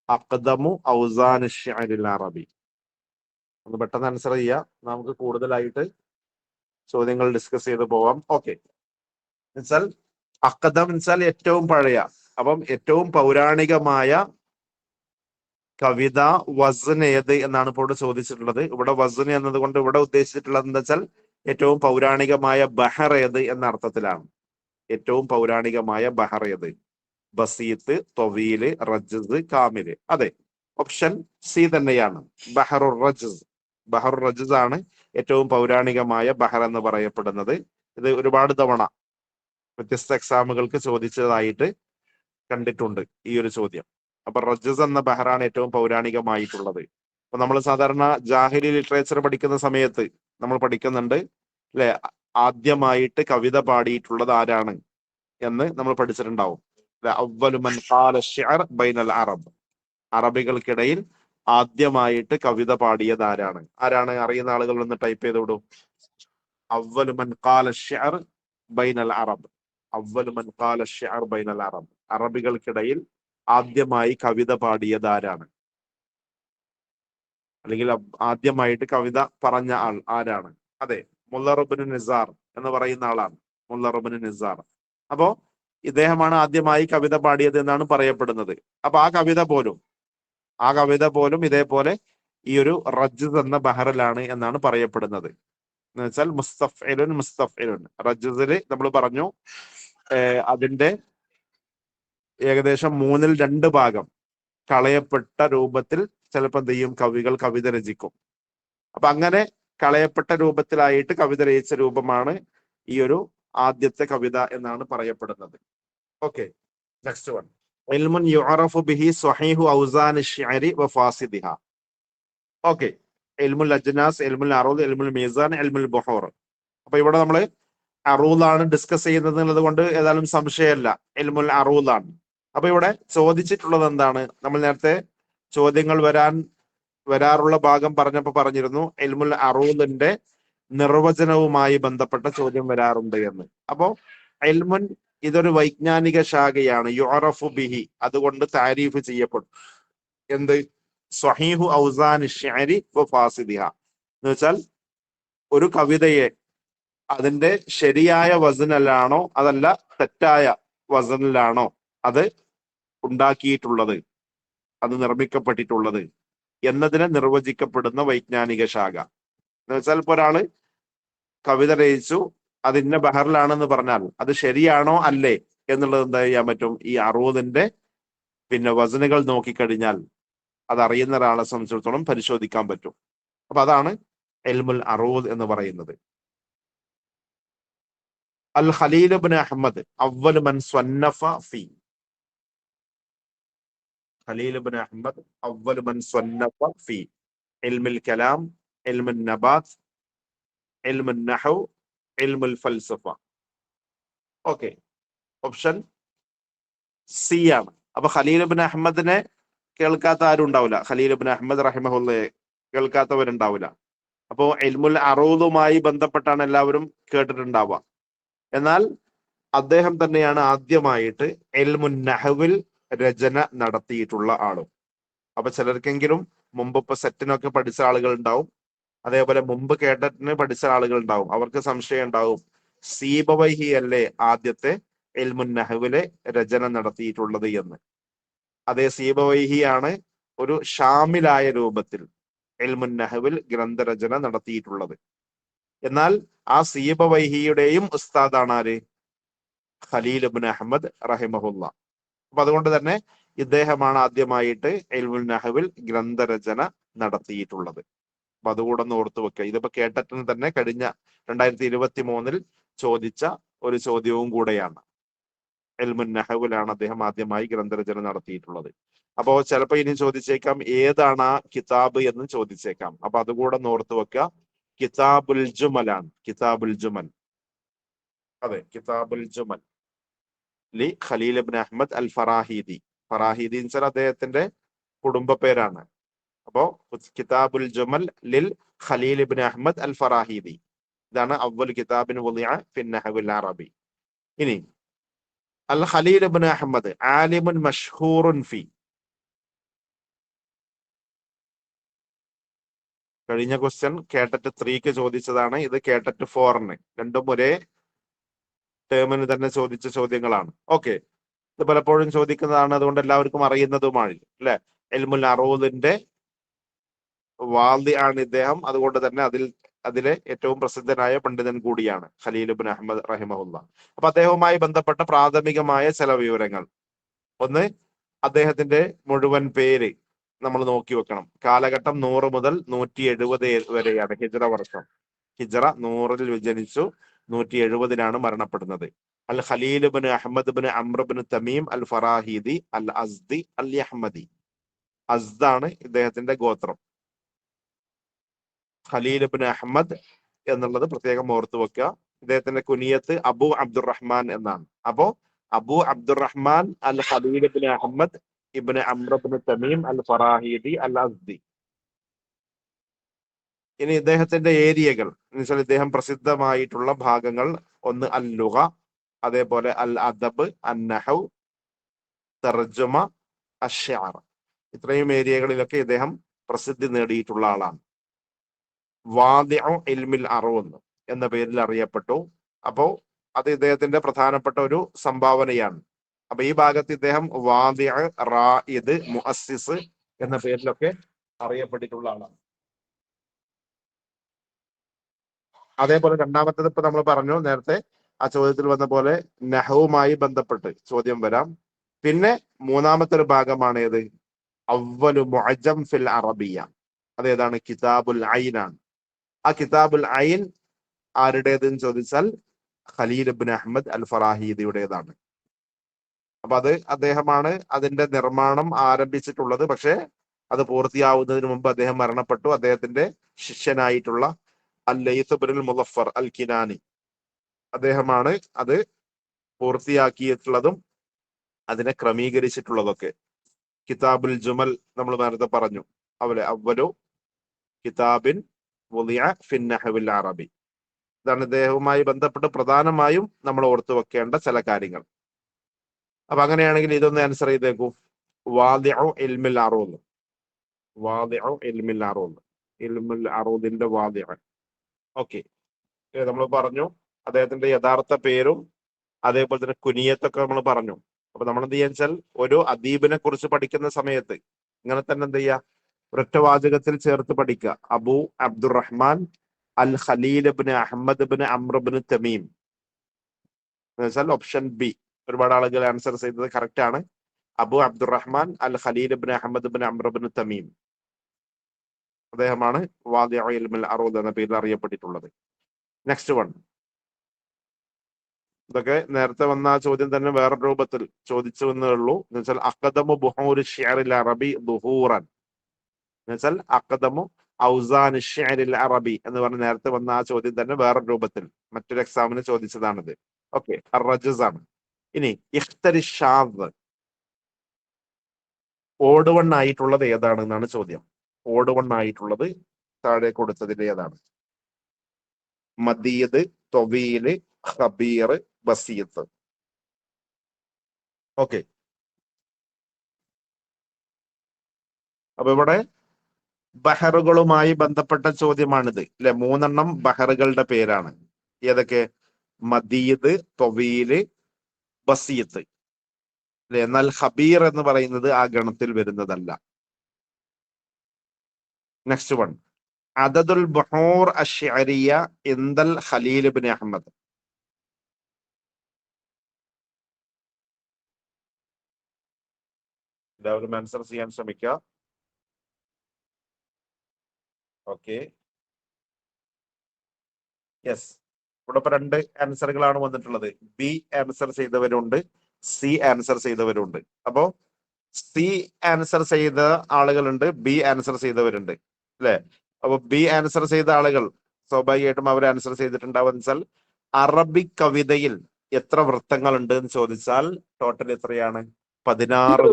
അഖ്ദമു ഔസാൻ ഷിഅരിൽ അറബി. ഒന്ന് പെട്ടെന്ന് ആൻസർ ചെയ്യുക, നമുക്ക് കൂടുതലായിട്ട് ചോദ്യങ്ങൾ ഡിസ്കസ് ചെയ്ത് പോവാം. ഓക്കെ, എന്നുവെച്ചാൽ അഖദം എന്നുവെച്ചാൽ ഏറ്റവും പഴയ. അപ്പം ഏറ്റവും പൗരാണികമായ കവിത വസൻ ഏത് എന്നാണ് ഇപ്പോൾ ഇവിടെ ചോദിച്ചിട്ടുള്ളത്. ഇവിടെ വസൻ എന്നതുകൊണ്ട് ഇവിടെ ഉദ്ദേശിച്ചിട്ടുള്ളത് എന്താ വെച്ചാൽ ഏറ്റവും പൗരാണികമായ ബഹർ ഏത് എന്ന അർത്ഥത്തിലാണ്. ഏറ്റവും പൗരാണികമായ ബഹർ ഏത്? ബസീത്ത്, തൊവീല്, റജ്ജസ്, കാമില്. അതെ, ഓപ്ഷൻ സി തന്നെയാണ്, ബഹറുർ റജ്ജസ്. ബഹറുർ റജ്ജസ് ആണ് ഏറ്റവും പൗരാണികമായ ബഹർ എന്ന് പറയപ്പെടുന്നത്. ഇത് ഒരുപാട് തവണ വ്യത്യസ്ത എക്സാമുകൾക്ക് ചോദിച്ചതായിട്ട് കണ്ടിട്ടുണ്ട് ഈ ഒരു ചോദ്യം. അപ്പൊ റജ്ജസ് എന്ന ബഹറാണ് ഏറ്റവും പൗരാണികമായിട്ടുള്ളത്. അപ്പൊ നമ്മൾ സാധാരണ ജാഹിലി ലിറ്ററേച്ചർ പഠിക്കുന്ന സമയത്ത് നമ്മൾ പഠിക്കുന്നുണ്ട് അല്ലെ, ആദ്യമായിട്ട് കവിത പാടിയിട്ടുള്ളത് ആരാണ് എന്ന് നമ്മൾ പഠിച്ചിട്ടുണ്ടാവും. അവ്വലു മൻ ഖാല ശിഅർ ബൈനൽ അറബ്. അറബികൾക്കിടയിൽ ആദ്യമായിട്ട് കവിത പാടിയത് ആരാണ്? അറിയുന്ന ആളുകൾ ഒന്ന് ടൈപ്പ് ചെയ്ത് വിടും. അവ്വലു മൻ ഖാല ശിഅർ ബൈനൽ അറബ്. അവ്വലു മൻ ഖാല ശിഅർ ബൈനൽ അറബ്. അറബികൾക്കിടയിൽ ആദ്യമായി കവിത പാടിയത് ആരാണ്? അല്ലെങ്കിൽ ആദ്യമായിട്ട് കവിത പറഞ്ഞ ആൾ ആരാണ്? അതെ, മുല്ലർ ഇബ്നു നിസാർ എന്ന് പറയുന്ന ആളാണ്. മുല്ലർ ഇബ്നു നിസാർ. അപ്പോ ഇദ്ദേഹമാണ് ആദ്യമായി കവിത പാടിയത് എന്നാണ് പറയപ്പെടുന്നത്. അപ്പൊ ആ കവിത പോലും ഇതേപോലെ ഈ ഒരു റജ്ജസ് എന്ന ബഹറിലാണ് എന്നാണ് പറയപ്പെടുന്നത്. എന്ന് വെച്ചാൽ മുസ്തഫ്ഇലുൻ മുസ്തഫ്ഇലുൻ. റജ്സിൽ നമ്മൾ പറഞ്ഞു അതിന്റെ ഏകദേശം 2/3 ഭാഗം കളയപ്പെട്ട രൂപത്തിൽ ചിലപ്പോൾ എന്ത് ചെയ്യും, കവികൾ കവിത രചിക്കും. അപ്പൊ അങ്ങനെ കളയപ്പെട്ട രൂപത്തിലായിട്ട് കവിത രചിച്ച രൂപമാണ് ഈ ഒരു ആദ്യത്തെ കവിത എന്നാണ് പറയപ്പെടുന്നത്. Okay, next one. ഇൽമുൻ യുഅറഫു ബിഹി സ്വഹീഹു ഔസാനി ശിഅരി വ ഫാസിദിഹ. ഓക്കെ, ഇൽമുൽ അജ്നാസ്, ഇൽമുൽ അറൂദ്, ഇൽമുൽ മീസാൻ, ഇൽമുൽ ബുഹൂർ. അപ്പൊ ഇവിടെ നമ്മൾ അറൂദാണ് ഡിസ്കസ് ചെയ്യുന്നത് എന്നുള്ളത് കൊണ്ട് ഏതായാലും സംശയമല്ല, ഇൽമുൽ അറൂദാണ്. അപ്പൊ ഇവിടെ ചോദിച്ചിട്ടുള്ളത് എന്താണ്? നമ്മൾ നേരത്തെ ചോദ്യങ്ങൾ വരാറുള്ള ഭാഗം പറഞ്ഞിരുന്നു ഇൽമുൽ അറൂദിന്റെ നിർവചനവുമായി ബന്ധപ്പെട്ട ചോദ്യം വരാറുണ്ട് എന്ന്. അപ്പോ ഇൽമുൻ ഇതൊരു വൈജ്ഞാനിക ശാഖയാണ്, യുഅറഫു ബിഹി, അതുകൊണ്ട് താരീഫ് ചെയ്യപ്പെടും. എന്ത്? സ്വഹീഹു ഔസാനി ശിഅരി വ ഫാസിദിഹ എന്ന് വെച്ചാൽ ഒരു കവിതയെ അതിന്റെ ശരിയായ വസനിലാണോ അതല്ല തെറ്റായ വസനിലാണോ അത് ഉണ്ടാക്കിയിട്ടുള്ളത്, അത് നിർമ്മിക്കപ്പെട്ടിട്ടുള്ളത് എന്നതിനെ നിർവചിക്കപ്പെടുന്ന വൈജ്ഞാനിക ശാഖ. എന്ന് വെച്ചാൽ ഇപ്പൊ ഒരാള് കവിത രചിച്ചു, അത് ഇന്ന ബഹറിലാണെന്ന് പറഞ്ഞാൽ അത് ശരിയാണോ അല്ലേ എന്നുള്ളത് എന്താ ചെയ്യാൻ പറ്റും? ഈ അറൂദിന്റെ വസനുകൾ നോക്കിക്കഴിഞ്ഞാൽ അത് അറിയുന്ന ഒരാളെ സംബന്ധിച്ചിടത്തോളം പരിശോധിക്കാൻ പറ്റും. അപ്പൊ അതാണ് ഇൽമുൽ അറൂദ് എന്ന് പറയുന്നത്. അൽ ഖലീൽ ഇബ്നു അഹ്മദ് അവ്വൽ മൻ സ്വന്നഫ ഫീ. ഖലീൽ ഇബ്നു അഹ്മദ് അവ്വൽ മൻ സ്വന്നഫ ഫീ ഇൽമുൽ കലാം, ഇൽമുൻ നബാത്ത്, ഇൽമുൻ നഹ്വ്, ഇൽമുൽ ഫൽസഫ. ഓക്കെ, ഓപ്ഷൻ സി ആണ്. അപ്പൊ ഖലീൽ ഇബ്നു അഹ്മദിനെ കേൾക്കാത്ത ആരും ഉണ്ടാവില്ല, ഖലീൽ ഇബ്നു അഹ്മദ് റഹിമഹുല്ലയെ കേൾക്കാത്തവരുണ്ടാവില്ല. അപ്പോ ഇൽമുൽ അറൂദുമായി ബന്ധപ്പെട്ടാണ് എല്ലാവരും കേട്ടിട്ടുണ്ടാവുക. എന്നാൽ അദ്ദേഹം തന്നെയാണ് ആദ്യമായിട്ട് ഇൽമുൻ നഹ്വിൽ രചന നടത്തിയിട്ടുള്ള ആളും. അപ്പൊ ചിലർക്കെങ്കിലും മുമ്പ് ഇപ്പൊ സെറ്റിനൊക്കെ പഠിച്ച ആളുകൾ ഉണ്ടാവും, അതേപോലെ മുമ്പ് കേട്ടറ്റിന് പഠിച്ച ആളുകൾ ഉണ്ടാവും. അവർക്ക് സംശയം ഉണ്ടാവും, സീബവൈഹി അല്ലേ ആദ്യത്തെ ഇൽമുൻ നഹ്വിലെ രചന നടത്തിയിട്ടുള്ളത് എന്ന്. അതേ, സീബവൈഹിയാണ് ഒരു ഷാമിലായ രൂപത്തിൽ ഇൽമുൻ നഹ്വിൽ ഗ്രന്ഥരചന നടത്തിയിട്ടുള്ളത്. എന്നാൽ ആ സീബവൈഹിയുടെയും ഉസ്താദാണ് ആര്? ഖലീൽ ഇബ്നു അഹ്മദ് റഹിമഹുല്ല. അപ്പൊ അതുകൊണ്ട് തന്നെ ഇദ്ദേഹമാണ് ആദ്യമായിട്ട് ഇൽമുൽ നഹ്വിൽ ഗ്രന്ഥരചന നടത്തിയിട്ടുള്ളത്. അപ്പൊ അതുകൂടെ ഒന്ന് ഓർത്തു വെക്കുക. ഇതിപ്പോ കേട്ടറ്റിന് തന്നെ കഴിഞ്ഞ 2023 ചോദിച്ച ഒരു ചോദ്യവും കൂടെയാണ്. ഇൽമുൻ നഹ്വിലാണ് അദ്ദേഹം ആദ്യമായി ഗ്രന്ഥരചന നടത്തിയിട്ടുള്ളത്. അപ്പോ ചിലപ്പോ ഇനി ചോദിച്ചേക്കാം ഏതാണ് ആ കിതാബ് എന്ന് ചോദിച്ചേക്കാം. അപ്പൊ അതുകൂടെ ഒന്ന് ഓർത്തു വെക്കുക. കിതാബുൽ ജുമലാണ്, കിതാബുൽ ജുമൽ. അതെ, കിതാബുൽ ജുമൽ ലി ഖലീൽ ഇബ്നു അഹ്മദ് അൽ ഫറാഹിദി. ഫറാഹിദി എന്ന് വെച്ചാൽ അദ്ദേഹത്തിന്റെ കുടുംബ പേരാണ്. അപ്പോ കിതാബുൽ ജുമൽ ലിൽ ഖലീൽ ഇബ്നു അഹ്മദ് അൽ ഫറാഹിദി, ഇതാണ് അവ്വൽ കിതാബിൻ വുളിഅ ഫി നഹ്വിൽ അറബി. ഇനി അൽ ഖലീൽ ഇബ്നു അഹ്മദ് ആലിമുൻ മഷ്ഹൂറുൻ ഫി. കഴിഞ്ഞ ക്വസ്റ്റ്യൻ കേട്ടറ്റ് 3ക്ക് ചോദിച്ചതാണ്, ഇത് കേട്ടറ്റ് 4ന്. രണ്ടും ഒരേ ടേമിന് തന്നെ ചോദിച്ച ചോദ്യങ്ങളാണ്. ഓക്കെ, ഇത് പലപ്പോഴും ചോദിക്കുന്നതാണ്, അതുകൊണ്ട് എല്ലാവർക്കും അറിയുന്നതുമാണ് അല്ലെ. ഇൽമുൽ അറൂദിന്റെ വാദി ആണ് ഇദ്ദേഹം, അതുകൊണ്ട് തന്നെ അതിലെ ഏറ്റവും പ്രസിദ്ധനായ പണ്ഡിതൻ കൂടിയാണ് ഖലീൽ ഇബ്നു അഹ്മദ് റഹിമഹുല്ല. അപ്പൊ അദ്ദേഹവുമായി ബന്ധപ്പെട്ട പ്രാഥമികമായ ചില വിവരങ്ങൾ. ഒന്ന്, അദ്ദേഹത്തിന്റെ മുഴുവൻ പേര് നമ്മൾ നോക്കി വെക്കണം. കാലഘട്ടം 100 മുതൽ 170 വരെയാണ് ഹിജ്റ വർഷം. ഹിജ്റ 100-ൽ ജനിച്ചു, 170-ലാണ് മരണപ്പെടുന്നത്. അൽ ഖലീൽ ഇബ്നു അഹ്മദ് ഇബ്നു അംർ ഇബ്നു തമീം അൽ ഫറാഹിദി അൽ അസ്ദി അൽ യഹ്മദി. അസ്ദാണ് ഇദ്ദേഹത്തിന്റെ ഗോത്രം. ഖലീൽ ഇബ്നു അഹ്മദ് എന്നുള്ളത് പ്രത്യേകം ഓർത്തു വെക്കുക. ഇദ്ദേഹത്തിന്റെ കുനിയത്ത് അബു അബ്ദുറഹ്മാൻ എന്നാണ്. അപ്പോ അബു അബ്ദുറഹ്മാൻ അൽ ഖലീൽ ഇബ്നു അഹ്മദ് ഇബ്നു അംർ ഇബ്നു തമീം അൽ ഫറാഹിദി അൽ അസ്ദി. ഇനി ഇദ്ദേഹത്തിന്റെ ഏരിയകൾ എന്ന് വെച്ചാൽ ഇദ്ദേഹം പ്രസിദ്ധമായിട്ടുള്ള ഭാഗങ്ങൾ, ഒന്ന് അൽ ലുഗ, അതേപോലെ അൽ അദബ്, അൻ നഹ്വ്, തർജുമ, അശ്ശഅർ. ഇത്രയും ഏരിയകളിലൊക്കെ ഇദ്ദേഹം പ്രസിദ്ധി നേടിയിട്ടുള്ള ആളാണ്. വാദിഉ ഇൽമിൽ അറൂദ് എന്ന പേരിൽ അറിയപ്പെട്ടു. അപ്പോ അത് ഇദ്ദേഹത്തിന്റെ പ്രധാനപ്പെട്ട ഒരു സംഭാവനയാണ്. അപ്പൊ ഈ ഭാഗത്ത് ഇദ്ദേഹം വാദിഉ, റായിദ്, മുഅസ്സിസ് എന്ന പേരിലൊക്കെ അറിയപ്പെട്ടിട്ടുള്ള ആളാണ്. അതേപോലെ രണ്ടാമത്തേത് ഇപ്പൊ നമ്മൾ പറഞ്ഞു നേരത്തെ ആ ചോദ്യത്തിൽ വന്ന പോലെ നഹവുമായി ബന്ധപ്പെട്ട് ചോദ്യം വരാം. പിന്നെ മൂന്നാമത്തെ ഒരു ഭാഗമാണ് ഏത്? അവ്വലു മുഅജം ഫിൽ അറബിയ. അതേതാണ്? കിതാബുൽ ഐനാണ്. ആ കിതാബുൽ ഐൻ ആരുടേതെന്ന് ചോദിച്ചാൽ ഖലീൽ ഇബ്നു അഹ്മദ് അൽ ഫറാഹീദിയുടേതാണ്. അപ്പൊ അത് അദ്ദേഹമാണ് അതിന്റെ നിർമ്മാണം ആരംഭിച്ചിട്ടുള്ളത്. പക്ഷെ അത് പൂർത്തിയാവുന്നതിന് മുമ്പ് അദ്ദേഹം മരണപ്പെട്ടു. അദ്ദേഹത്തിന്റെ ശിഷ്യനായിട്ടുള്ള അൽ ലൈത്ത് ഇബ്നുൽ മുളഫർ അൽ കിനാനി അദ്ദേഹമാണ് അത് പൂർത്തിയാക്കിയിട്ടുള്ളതും അതിനെ ക്രമീകരിച്ചിട്ടുള്ളതൊക്കെ. കിതാബുൽ ജുമൽ നമ്മൾ നേരത്തെ പറഞ്ഞു. അവലെ അവലു കിതാബിൻ വുളിഅ ഫിൻ നഹ്വിൽ അറബി. ഇതാണ് ഇദ്ദേഹവുമായി ബന്ധപ്പെട്ട് പ്രധാനമായും നമ്മൾ ഓർത്തു വെക്കേണ്ട ചില കാര്യങ്ങൾ. അപ്പൊ അങ്ങനെയാണെങ്കിൽ ഇതൊന്ന് ആൻസർ ചെയ്തേക്കൂ. വാദിഉ ഇൽമിൽ അറൂദ്. വാദിഉ ഇൽമിൽ അറൂദ്. ഇൽമുൽ അറൂദിന്റെ വാദിഉ. ഓക്കെ, നമ്മൾ പറഞ്ഞു അദ്ദേഹത്തിന്റെ യഥാർത്ഥ പേരും അതേപോലെ തന്നെ കുനിയത്തൊക്കെ നമ്മൾ പറഞ്ഞു. അപ്പൊ നമ്മൾ എന്ത് ചെയ്യാന്ന് വെച്ചാൽ ഒരു അദീബിനെ കുറിച്ച് പഠിക്കുന്ന സമയത്ത് ഇങ്ങനെ തന്നെ എന്ത് ചെയ്യുക, ഒരൊറ്റ വാചകത്തിൽ ചേർത്ത് പഠിക്കുക. അബു അബ്ദുറഹ്മാൻ അൽ ഖലീൽ ഇബ്നു അഹ്മദ് ഇബ്നു അംർ ഇബ്നു തമീം എന്ന് വെച്ചാൽ ഓപ്ഷൻ ബി. ഒരുപാട് ആളുകൾ ആൻസർ ചെയ്തത് കറക്റ്റ് ആണ്. അബു അബ്ദുറഹ്മാൻ അൽ ഖലീൽ ഇബ്നു അഹ്മദ് ഇബ്നു അംർ ഇബ്നു തമീം അദ്ദേഹമാണ് വാദിഉ ഇൽമുൽ അറൂദ് എന്ന പേരിൽ അറിയപ്പെട്ടിട്ടുള്ളത്. Next one. ഇതൊക്കെ നേരത്തെ വന്ന ആ ചോദ്യം തന്നെ വേറെ രൂപത്തിൽ ചോദിച്ചു എന്നേ ഉള്ളൂ. എന്ന് വെച്ചാൽ അഖദമു ബുഹൂരി ഷിഅറിൽ അറബി ദുഹൂറൻ എന്ന് വെച്ചാൽ അഖദമു ഔസാൻ ഷിഅറിൽ അറബി എന്ന് പറഞ്ഞ് നേരത്തെ വന്ന ആ ചോദ്യം തന്നെ വേറെ രൂപത്തിൽ മറ്റൊരു എക്സാമിന് ചോദിച്ചതാണിത്. ഓക്കെ, റജസ് ആണ്. ഇനി ഇഖ്തരി ഷാദ്, ഓട് വൺ ആയിട്ടുള്ളത് ഏതാണ് എന്നാണ് ചോദ്യം. ഓട് വൺ ആയിട്ടുള്ളത് താഴെ കൊടുത്തതിൽ ഏതാണ്? മദീദ്, തൊവീല്, ഖബീർ, ബസീത്ത്. ഓക്കെ, അപ്പൊ ഇവിടെ ബഹറുകളുമായി ബന്ധപ്പെട്ട ചോദ്യമാണിത് അല്ലെ. 3 ബഹറുകളുടെ പേരാണ്. ഏതൊക്കെ? മദീദ്, തൊവീല്, ബസീത്ത് അല്ലെ. എന്നാൽ ഖബീർ എന്ന് പറയുന്നത് ആ ഗണത്തിൽ വരുന്നതല്ല. Next one. അദദുൽ ബുഹൂർ അശ്ശഅരിയ ഇൻദൽ ഖലീൽ ഇബ്നു അഹ്മദ്. എല്ലാവരും ആൻസർ ചെയ്യാൻ ശ്രമിക്കുക. Okay, yes. ഇവിടെ ഇപ്പൊ 2 ആൻസറുകളാണ് വന്നിട്ടുള്ളത്. ബി ആൻസർ ചെയ്തവരുണ്ട്, സി ആൻസർ ചെയ്തവരുണ്ട്. അപ്പോ സി ആൻസർ ചെയ്ത ആളുകളുണ്ട്, ബി ആൻസർ ചെയ്തവരുണ്ട് അല്ലെ. അപ്പൊ ബി ആൻസർ ചെയ്ത ആളുകൾ സ്വാഭാവികമായിട്ടും അവർ ആൻസർ ചെയ്തിട്ടുണ്ടാവുക വെച്ചാൽ അറബിക് കവിതയിൽ എത്ര വൃത്തങ്ങൾ ഉണ്ട് എന്ന് ചോദിച്ചാൽ ടോട്ടൽ എത്രയാണ്? 16.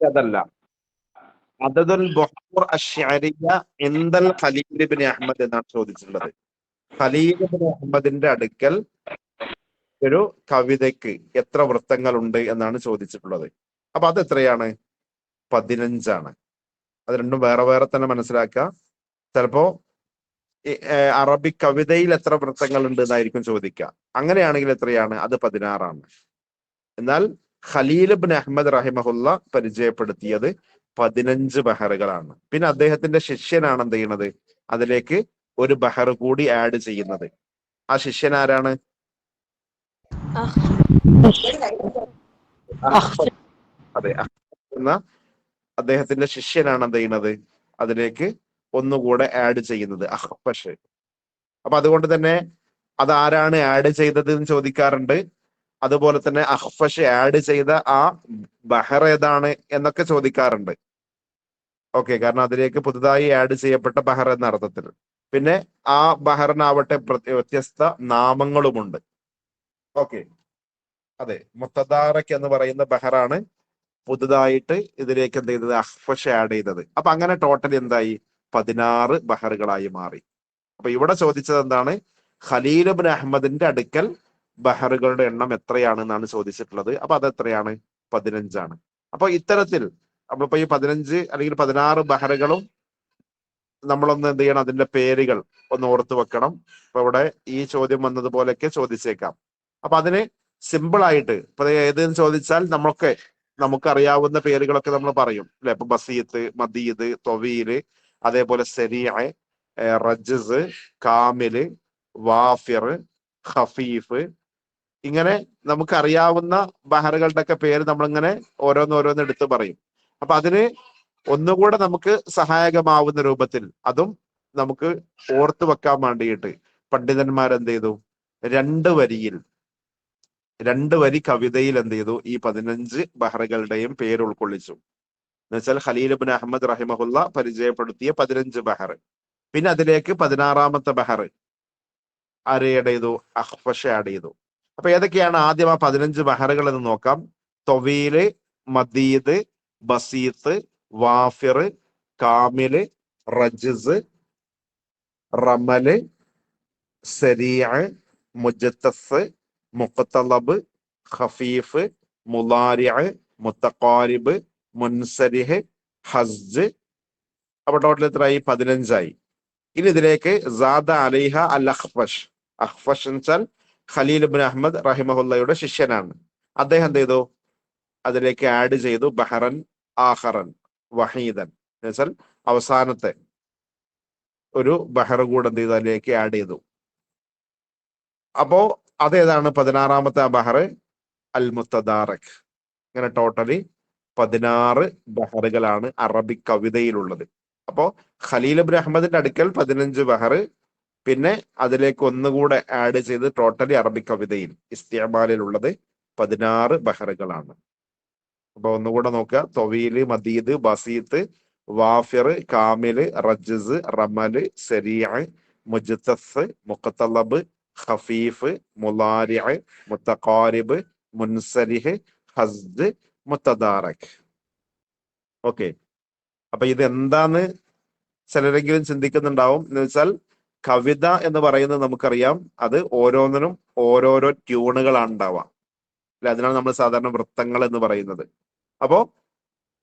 അതല്ല, അദദുൽ ബുഹൂർ അശ്ശഅരിയ ഇൻദൽ ഖലീൽ ഇബ്നു അഹ്മദ് എന്നാണ് ചോദിച്ചിട്ടുള്ളത്. ഖലീൽ ഇബ്നു അഹ്മദിന്റെ അടുക്കൽ ഒരു കവിതയ്ക്ക് എത്ര വൃത്തങ്ങൾ ഉണ്ട് എന്നാണ് ചോദിച്ചിട്ടുള്ളത്. അപ്പൊ അത് എത്രയാണ്? 15 അത് രണ്ടും വേറെ വേറെ തന്നെ മനസ്സിലാക്കുക. ചിലപ്പോ അറബിക് കവിതയിൽ എത്ര വൃത്തങ്ങൾ ഉണ്ട് എന്നായിരിക്കും ചോദിക്കുക. അങ്ങനെയാണെങ്കിൽ എത്രയാണ്? അത് 16. എന്നാൽ ഖലീൽ ഇബ്നു അഹ്മദ് റഹിമഹുല്ല പരിചയപ്പെടുത്തിയത് 15 ബഹറുകളാണ്. പിന്നെ അദ്ദേഹത്തിന്റെ ശിഷ്യനാണ് എന്ത് ചെയ്യുന്നത്? അതിലേക്ക് ഒരു ബഹർ കൂടി ആഡ് ചെയ്യുന്നത്. ആ ശിഷ്യൻ ആരാണ്? അതെ, എന്ന അദ്ദേഹത്തിന്റെ ശിഷ്യനാണ് എന്ത് ചെയ്യുന്നത്? അതിലേക്ക് ഒന്നുകൂടെ ആഡ് ചെയ്യുന്നത്, അഖ്ഫശ്. അപ്പൊ അതുകൊണ്ട് തന്നെ അത് ആരാണ് ആഡ് ചെയ്തത് എന്ന് ചോദിക്കാറുണ്ട്. അതുപോലെ തന്നെ അഖ്ഫശ് ആഡ് ചെയ്ത ആ ബഹർ ഏതാണ് എന്നൊക്കെ ചോദിക്കാറുണ്ട്. ഓക്കെ, കാരണം അതിലേക്ക് പുതുതായി ആഡ് ചെയ്യപ്പെട്ട ബഹർ എന്ന അർത്ഥത്തിൽ. പിന്നെ ആ ബഹറിനാവട്ടെ വ്യത്യസ്ത നാമങ്ങളുമുണ്ട്. ഓക്കെ, അതെ, മുത്തദാറക് എന്ന് പറയുന്ന ബഹറാണ് പുതുതായിട്ട് ഇതിലേക്ക് എന്ത് ചെയ്തത്? അഖ്ഫശ് ആഡ് ചെയ്തത്. അപ്പൊ അങ്ങനെ ടോട്ടൽ എന്തായി? 16 ബഹറുകളായി മാറി. അപ്പൊ ഇവിടെ ചോദിച്ചത് എന്താണ്? ഖലീൽ ഇബ്നു അഹ്മദിന്റെ അടുക്കൽ ബഹറുകളുടെ എണ്ണം എത്രയാണ് എന്നാണ് ചോദിച്ചിട്ടുള്ളത്. അപ്പൊ അത് എത്രയാണ്? 15. അപ്പൊ ഇത്തരത്തിൽ നമ്മളിപ്പോ ഈ 15 അല്ലെങ്കിൽ 16 ബഹറുകളും നമ്മളൊന്ന് എന്ത് ചെയ്യണം? അതിന്റെ പേരുകൾ ഒന്ന് ഓർത്തു വെക്കണം. അപ്പൊ ഇവിടെ ഈ ചോദ്യം വന്നതുപോലെയൊക്കെ ചോദിച്ചേക്കാം. അപ്പൊ അതിന് സിമ്പിൾ ആയിട്ട് ഇപ്പൊ ഏതെന്ന് ചോദിച്ചാൽ നമുക്കറിയാവുന്ന പേരുകളൊക്കെ നമ്മൾ പറയും അല്ലെ. ഇപ്പൊ ബസീത്ത്, മദീദ്, തൊവീല്, അതേപോലെ സെരിയ, റജ്സ്, കാമില്, വാഫിർ, ഖഫീഫ്, ഇങ്ങനെ നമുക്കറിയാവുന്ന ബഹറുകളുടെ ഒക്കെ പേര് നമ്മളിങ്ങനെ ഓരോന്നോരോന്ന് എടുത്ത് പറയും. അപ്പൊ അതിന് ഒന്നുകൂടെ നമുക്ക് സഹായകമാവുന്ന രൂപത്തിൽ അതും നമുക്ക് ഓർത്തു വെക്കാൻ വേണ്ടിയിട്ട് പണ്ഡിതന്മാരെന്ത് ചെയ്തു, രണ്ട് വരി കവിതയിൽ എന്ത് ചെയ്തു, ഈ 15 ബഹറുകളുടെയും പേര് ഉൾക്കൊള്ളിച്ചു. എന്നുവെച്ചാൽ ഖലീൽ ഇബ്നു അഹ്മദ് റഹിമഹുല്ല പരിചയപ്പെടുത്തിയ 15 ബഹർ. പിന്നെ അതിലേക്ക് 16ാമത്തെ ബഹർ ആര് ആഡ് ചെയ്തു? അഖ്ഫഷ് ആഡ് ചെയ്തു. അപ്പൊ ഏതൊക്കെയാണ് ആദ്യം ആ 15 ബഹറുകൾ എന്ന് നോക്കാം. തൊവീല്, മദീദ്, ബസീത്ത്, വാഫിർ, കാമില്, റജ്സ്, റമല്, സരീഅ്, മുജ്തസ്, മുഖ്തലബ്, ഖഫീഫ്, മുലാരിഅ്, മുത്തഖാരിബ്, മുൻസരിഹ്, ഹസ്ജ്. അപ്പൊ ടോട്ടൽ എത്രയായി? 15ആയി. ഇനി ഇതിലേക്ക് സാദ അലൈഹ അൽ അഖ്ഫഷ്. അഖ്ഫഷ് എന്ന് വെച്ചാൽ ഖലീൽ ഇബ്നു അഹ്മദ് റഹിമഹുല്ലയുടെ ശിഷ്യനാണ്. അദ്ദേഹം എന്ത് ചെയ്തു? അതിലേക്ക് ആഡ് ചെയ്തു ബഹറൻ ആഖറൻ വഹീദൻ, എന്ന് വെച്ചാൽ അവസാനത്തെ ഒരു ബഹർ കൂടെ എന്ത് ചെയ്തു? അതിലേക്ക് ആഡ് ചെയ്തു. അപ്പോ അതേതാണ് 16ാമത്തെ ബഹർ? അൽ മുത്തദാറക്. ഇങ്ങനെ ടോട്ടലി 16 ബഹറുകളാണ് അറബിക് കവിതയിലുള്ളത്. അപ്പോ ഖലീൽ ഇബ്നു അഹ്മദിന്റെ അടുക്കൽ 15 ബഹർ, പിന്നെ അതിലേക്ക് ഒന്നുകൂടെ ആഡ് ചെയ്ത് ടോട്ടലി അറബിക് കവിതയിൽ ഇസ്തിഅമാലിലുള്ളത് 16 ബഹറുകളാണ്. അപ്പൊ ഒന്നുകൂടെ നോക്കുക. തൊവീല്, മദീദ്, ബസീത്ത്, വാഫിർ, കാമില്, റജ്സ്, റമല്, സരീഅ്, മുജ്തസ്, മുഖ്തലബ്, ഖഫീഫ്, മുലാരിഅ്, മുത്തഖാരിബ്, മുൻസരിഹ്, ഹസ്ജ്, മുത്തദാറക്. ഓക്കെ. അപ്പൊ ഇത് എന്താന്ന് ചിലരെങ്കിലും ചിന്തിക്കുന്നുണ്ടാവും. എന്ന് വെച്ചാൽ കവിത എന്ന് പറയുന്നത് നമുക്കറിയാം, അത് ഓരോന്നിനും ഓരോരോ ട്യൂണുകളാണ് ഉണ്ടാവുക അല്ലെ. അതിനാണ് നമ്മൾ സാധാരണ വൃത്തങ്ങൾ എന്ന് പറയുന്നത്. അപ്പോ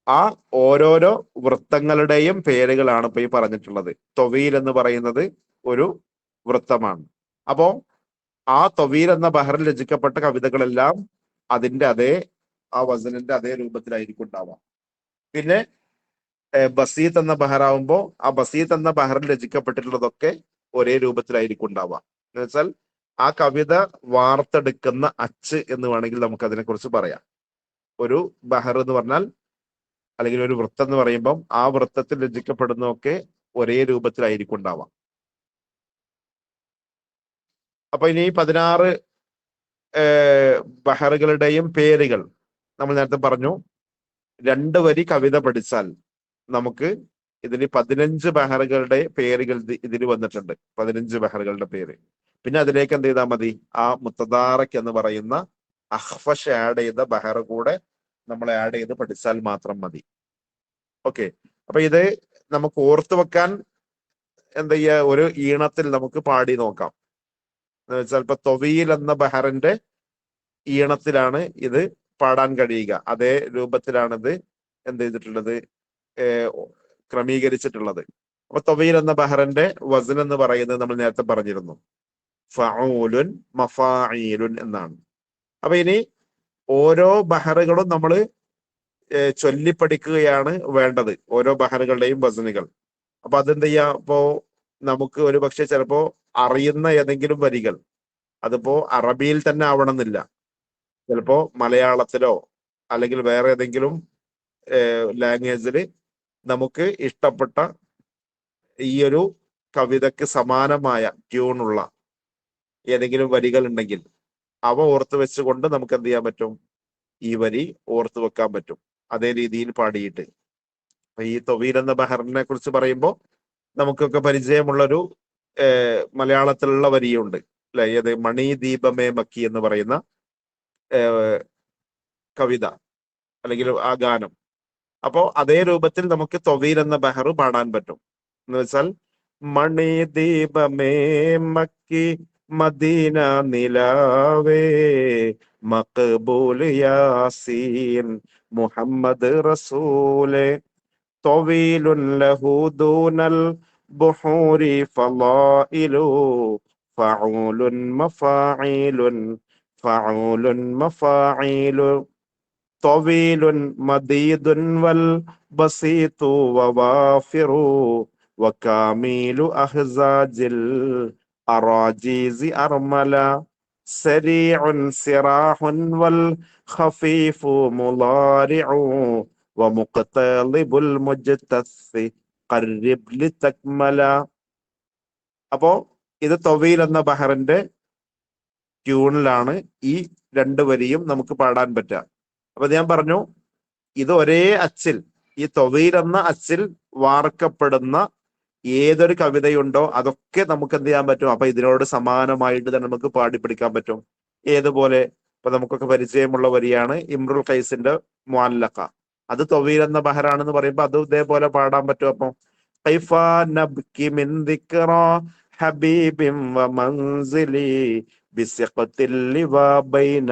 ആ ഓരോരോ വൃത്തങ്ങളുടെയും പേരുകളാണ് ഇപ്പൊ ഈ പറഞ്ഞിട്ടുള്ളത്. തൊവീൽ എന്ന് പറയുന്നത് ഒരു വൃത്തമാണ്. അപ്പോ ആ തൊവീൽ എന്ന ബഹറിൽ രചിക്കപ്പെട്ട കവിതകളെല്ലാം അതിന്റെ അതേ ആ വസനിന്റെ അതേ രൂപത്തിലായിരിക്കും ഉണ്ടാവുക. പിന്നെ ബസീത്ത് എന്ന ബഹറാവുമ്പോ ആ ബസീത്ത് എന്ന ബഹറിൽ രചിക്കപ്പെട്ടിട്ടുള്ളതൊക്കെ ഒരേ രൂപത്തിലായിരിക്കും ഉണ്ടാവുക. എന്ന് വെച്ചാൽ ആ കവിത വാർത്തെടുക്കുന്ന അച്ച് എന്ന് വേണമെങ്കിൽ നമുക്ക് അതിനെ കുറിച്ച് പറയാം. ഒരു ബഹർ എന്ന് പറഞ്ഞാൽ, അല്ലെങ്കിൽ ഒരു വൃത്തം എന്ന് പറയുമ്പം ആ വൃത്തത്തിൽ രചിക്കപ്പെടുന്നതൊക്കെ ഒരേ രൂപത്തിലായിരിക്കും ഉണ്ടാവാം. അപ്പൊ ഇനി 16 ബഹറുകളുടെയും പേരുകൾ നമ്മൾ നേരത്തെ പറഞ്ഞു. 2 വരി കവിത പഠിച്ചാൽ നമുക്ക് ഇതിന് 15 ബഹറുകളുടെ പേരുകൾ ഇതിൽ വന്നിട്ടുണ്ട്. 15 ബഹറുകളുടെ പേര്. പിന്നെ അതിലേക്ക് എന്ത് ചെയ്താൽ മതി? ആ മുത്തദാറക് എന്ന് പറയുന്ന അഖ്ഫഷ് ആഡ് ചെയ്ത ബഹർ കൂടെ നമ്മൾ ആഡ് ചെയ്ത് പഠിച്ചാൽ മാത്രം മതി. ഓക്കെ. അപ്പൊ ഇത് നമുക്ക് ഓർത്തു വെക്കാൻ എന്താ ചെയ്യുക? ഒരു ഈണത്തിൽ നമുക്ക് പാടി നോക്കാം. എന്ന് വെച്ചാൽ ഇപ്പൊ തൊവീൽ എന്ന ബഹറിന്റെ ഈണത്തിലാണ് ഇത് പാടാൻ കഴിയുക. അതേ രൂപത്തിലാണിത് എന്ത് ചെയ്തിട്ടുള്ളത്? ക്രമീകരിച്ചിട്ടുള്ളത്. അപ്പൊ തൊവീൽ എന്ന ബഹറിന്റെ വസൻ എന്ന് പറയുന്നത് നമ്മൾ നേരത്തെ പറഞ്ഞിരുന്നു, ഫഊലുൻ മഫാഈലുൻ എന്നാണ്. അപ്പൊ ഇനി ഓരോ ബഹറുകളും നമ്മൾ ചൊല്ലിപ്പഠിക്കുകയാണ് വേണ്ടത്, ഓരോ ബഹറുകളുടെയും വസനുകൾ. അപ്പൊ അതെന്ത് ചെയ്യാ? ഇപ്പോ നമുക്ക് ഒരു പക്ഷെ ചിലപ്പോ അറിയുന്ന ഏതെങ്കിലും വരികൾ, അതിപ്പോ അറബിയിൽ തന്നെ ആവണമെന്നില്ല, ചിലപ്പോ മലയാളത്തിലോ അല്ലെങ്കിൽ വേറെ ഏതെങ്കിലും ലാംഗ്വേജിൽ നമുക്ക് ഇഷ്ടപ്പെട്ട ഈ ഒരു കവിതയ്ക്ക് സമാനമായ ട്യൂണുള്ള ഏതെങ്കിലും വരികൾ ഉണ്ടെങ്കിൽ അവ ഓർത്തു വെച്ചുകൊണ്ട് നമുക്ക് എന്ത് ചെയ്യാൻ പറ്റും? ഈ വരി ഓർത്തു വെക്കാൻ പറ്റും അതേ രീതിയിൽ പാടിയിട്ട്. ഈ തൊവീൽ എന്ന ബഹറിനെ കുറിച്ച് പറയുമ്പോൾ നമുക്കൊക്കെ പരിചയമുള്ളൊരു മലയാളത്തിലുള്ള വരിയുണ്ട് അല്ലെ? ഏത്? മണി ദീപമേ മക്കി എന്ന് പറയുന്ന കവിത അല്ലെങ്കിൽ ആ ഗാനം. അപ്പോ അതേ രൂപത്തിൽ നമുക്ക് തൊവീൽ എന്ന ബഹർ പാടാൻ പറ്റും. എന്ന് വെച്ചാൽ മണി ദീപമേ മക്കി മദീന നിലാവേ മഖബൂൽ യാസീൻ മുഹമ്മദ് റസൂലേ തൊവീലുൻ ലഹു ദൂനൽ ബുഹൂരി ഫളായിലു ഫഊലുൻ മഫാഈലുൻ ഫഊലുൻ മഫാഈലു طويل مديد والبسيط ووافر وكاميل أهزاج الأراجيز أرملا سريع سراح والخفيف مضارع ومقتلب المجتث قرب لتكمل. അപ്പോ ഇത് തൊവീൽ എന്ന ബഹറിന്റെ ട്യൂണിലാണ് ഈ രണ്ട് വരിയും നമുക്ക് പാടാൻ പറ്റുക. അപ്പൊ ഞാൻ പറഞ്ഞു, ഇത് ഒരേ അച്ചിൽ, ഈ തൊവീൽ എന്ന അച്ചിൽ വാർക്കപ്പെടുന്ന ഏതൊരു കവിതയുണ്ടോ അതൊക്കെ നമുക്ക് എന്ത് ചെയ്യാൻ പറ്റും, അപ്പൊ ഇതിനോട് സമാനമായിട്ട് തന്നെ നമുക്ക് പാടിപ്പിടിക്കാൻ പറ്റും. ഏതുപോലെ, ഇപ്പൊ നമുക്കൊക്കെ പരിചയമുള്ള വരിയാണ് ഇമ്രുൽ ഖൈസിന്റെ മുഅല്ലഖ. അത് തൊവീൽ എന്ന ബഹറാണെന്ന് പറയുമ്പോ അത് ഇതേപോലെ പാടാൻ പറ്റും. അപ്പൊ കൈഫ നബ്കി മിൻ ദിക്റ ഹബീബിൻ വമൻസിലി ബിസിഖത്തിൽ ലിവാ ബൈന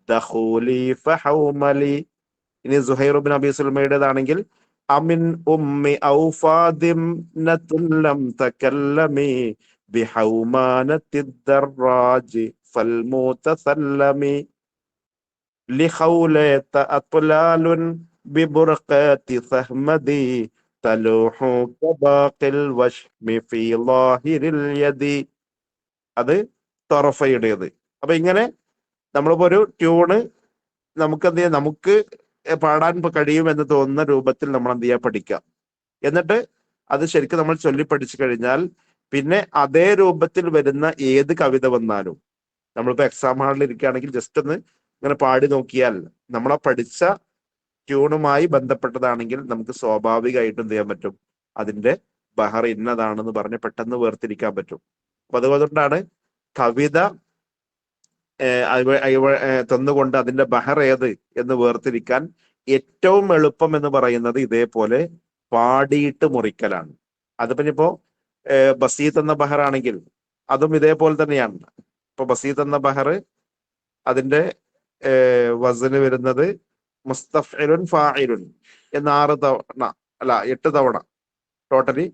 ദഖൂലി ഫഹൗമലി. ഇനി സുഹൈർ ബിൻ അബി സുൽമയുടേതാണെങ്കിൽ അമിൻ ഉമ്മി ഔഫാദിം നതുല്ലം തകല്ലമി ബിഹൗമാനത്തിദ്ദറാജി ഫൽമുതസല്ലമി ലിഖൗലത അത്ലാലുൻ ബിബുർഖാതി സഹ്മദി തലൂഹു കബാഖിൽ വഷ്മി ഫീ ളാഹിരിൽ യദി. അത് തൊറഫയുടേത്. അപ്പൊ ഇങ്ങനെ നമ്മളിപ്പോ ഒരു ട്യൂണ് നമുക്ക് എന്ത് ചെയ്യാം, നമുക്ക് പാടാൻ കഴിയുമെന്ന് തോന്നുന്ന രൂപത്തിൽ നമ്മൾ എന്ത് ചെയ്യാ, പഠിക്കാം. എന്നിട്ട് അത് ശരിക്കും നമ്മൾ ചൊല്ലി പഠിച്ചു കഴിഞ്ഞാൽ പിന്നെ അതേ രൂപത്തിൽ വരുന്ന ഏത് കവിത വന്നാലും, നമ്മളിപ്പോ എക്സാം ഹാളിൽ ഇരിക്കുകയാണെങ്കിൽ ജസ്റ്റ് ഒന്ന് ഇങ്ങനെ പാടി നോക്കിയാൽ നമ്മളെ പഠിച്ച ട്യൂണുമായി ബന്ധപ്പെട്ടതാണെങ്കിൽ നമുക്ക് സ്വാഭാവികമായിട്ടും എന്ത് ചെയ്യാൻ പറ്റും, അതിന്റെ ബഹർ ഇന്നതാണെന്ന് പറഞ്ഞ് പെട്ടെന്ന് വേർതിരിക്കാൻ പറ്റും. അപ്പൊ അതുകൊണ്ടാണ് കവിത തന്നുകൊണ്ട് അതിന്റെ ബഹർ ഏത് എന്ന് വേർതിരിക്കാൻ ഏറ്റവും എളുപ്പം എന്ന് പറയുന്നത് ഇതേപോലെ പാടിയിട്ട് മുറിക്കലാണ്. അതിപ്പോ ഇപ്പോ ബസീത്ത് എന്ന ബഹർ ആണെങ്കിൽ അതും ഇതേപോലെ തന്നെയാണ്. ഇപ്പൊ ബസീത്ത് എന്ന ബഹർ അതിന്റെ വസന് വരുന്നത് മുസ്തഫ്ഇലുൻ ഫാഇലുൻ എന്ന 6 തവണ, അല്ല 8 തവണ ടോട്ടലി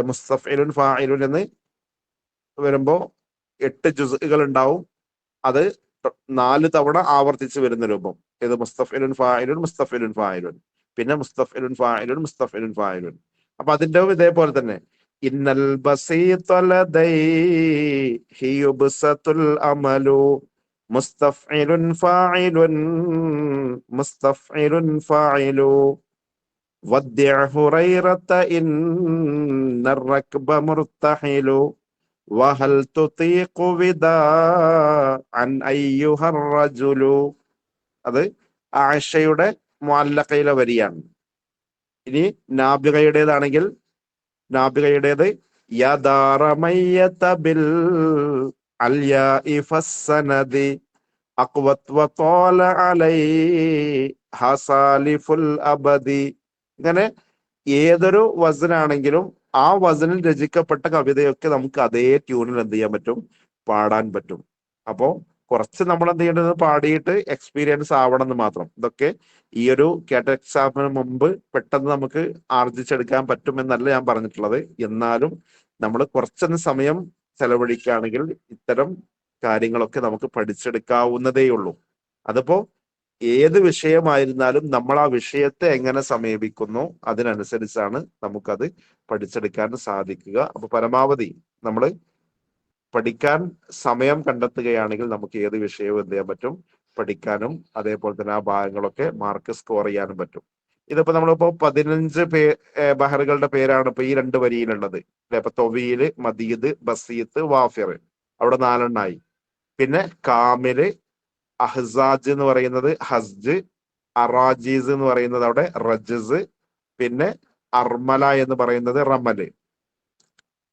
മുസ്തഫ്ഇലുൻ ഫാഇലുൻ എന്ന് വരുമ്പോ 8 ജുസുകൾ ഉണ്ടാവും. അത് 4 തവണ ആവർത്തിച്ച് വരുന്ന രൂപം. ഇത് മുസ്തഫ്ഇലുൻ ഫാഇലുൻ മുസ്തഫ്ഇലുൻ ഫാഇലുൻ, പിന്നെ മുസ്തഫ്ഇലുൻ ഫാഇലുൻ മുസ്തഫ്ഇലുൻ ഫാഇലുൻ. അപ്പൊ അതിന്റെ ഇതേപോലെ തന്നെ ഇന്നൽ ബസീത ലദൈഹി യുബ്സത്തുൽ അമലു മുസ്തഫ്ഇലുൻ ഫാഇലുൻ മുസ്തഫ്ഇലുൻ ഫാഇലു വദ്ദിഅ ഹുറൈറത ഇന്നർ റക്ബ മുർതഹിലു വഹൽ തുതീഖു വിദാഅൻ അയ്യുഹർ റജുലു. അത് ആയിഷയുടെ മുഅല്ലഖയിലെ വരിയാണ്. ഇനി നാബിഗയുടേതാണെങ്കിൽ നാബിഗയുടേത് യദാറ മയ്യത ബിൽ അൽയാഇ ഫസ്സനദി അഖ്വത് വതാല അലൈഹ സാലിഫുൽ അബദി. ഇങ്ങനെ ഏതൊരു വസനാണെങ്കിലും ആ വസനിൽ രചിക്കപ്പെട്ട കവിതയൊക്കെ നമുക്ക് അതേ ട്യൂണിൽ എന്ത് ചെയ്യാൻ പറ്റും, പാടാൻ പറ്റും. അപ്പോ കുറച്ച് നമ്മൾ എന്ത് ചെയ്യേണ്ടത്, പാടിയിട്ട് എക്സ്പീരിയൻസ് ആവണം എന്ന് മാത്രം. ഇതൊക്കെ ഈ ഒരു കേട്ട എക്സാമിന് മുമ്പ് പെട്ടെന്ന് നമുക്ക് ആർജിച്ചെടുക്കാൻ പറ്റുമെന്നല്ല ഞാൻ പറഞ്ഞിട്ടുള്ളത്. എന്നാലും നമ്മൾ കുറച്ചൊന്ന് സമയം ചെലവഴിക്കുകയാണെങ്കിൽ ഇത്തരം കാര്യങ്ങളൊക്കെ നമുക്ക് പഠിച്ചെടുക്കാവുന്നതേ ഉള്ളൂ. അതിപ്പോ ഏത് വിഷയമായിരുന്നാലും നമ്മൾ ആ വിഷയത്തെ എങ്ങനെ സമീപിക്കുന്നു അതിനനുസരിച്ചാണ് നമുക്കത് പഠിച്ചെടുക്കാൻ സാധിക്കുക. അപ്പൊ പരമാവധി നമ്മൾ പഠിക്കാൻ സമയം കണ്ടെത്തുകയാണെങ്കിൽ നമുക്ക് ഏത് വിഷയവും എന്ത് ചെയ്യാൻ പറ്റും, പഠിക്കാനും അതേപോലെ തന്നെ ആ ഭാഗങ്ങളൊക്കെ മാർക്ക് സ്കോർ ചെയ്യാനും പറ്റും. ഇതിപ്പോ നമ്മളിപ്പോ 15 ബഹറുകളുടെ പേരാണ് ഇപ്പൊ ഈ 2 വരിയിലുള്ളത്. ഇപ്പൊ തൊവീല്, മദീദ്, ബസീത്ത്, വാഫിർ, അവിടെ 4 എണ്ണായി. പിന്നെ കാമില്, അഹ്സാജ് എന്ന് പറയുന്നത് ഹസ്ജ്, അറാജീസ് എന്ന് പറയുന്നത് അവിടെ റജസ്, പിന്നെ അർമല എന്ന് പറയുന്നത് റമല്.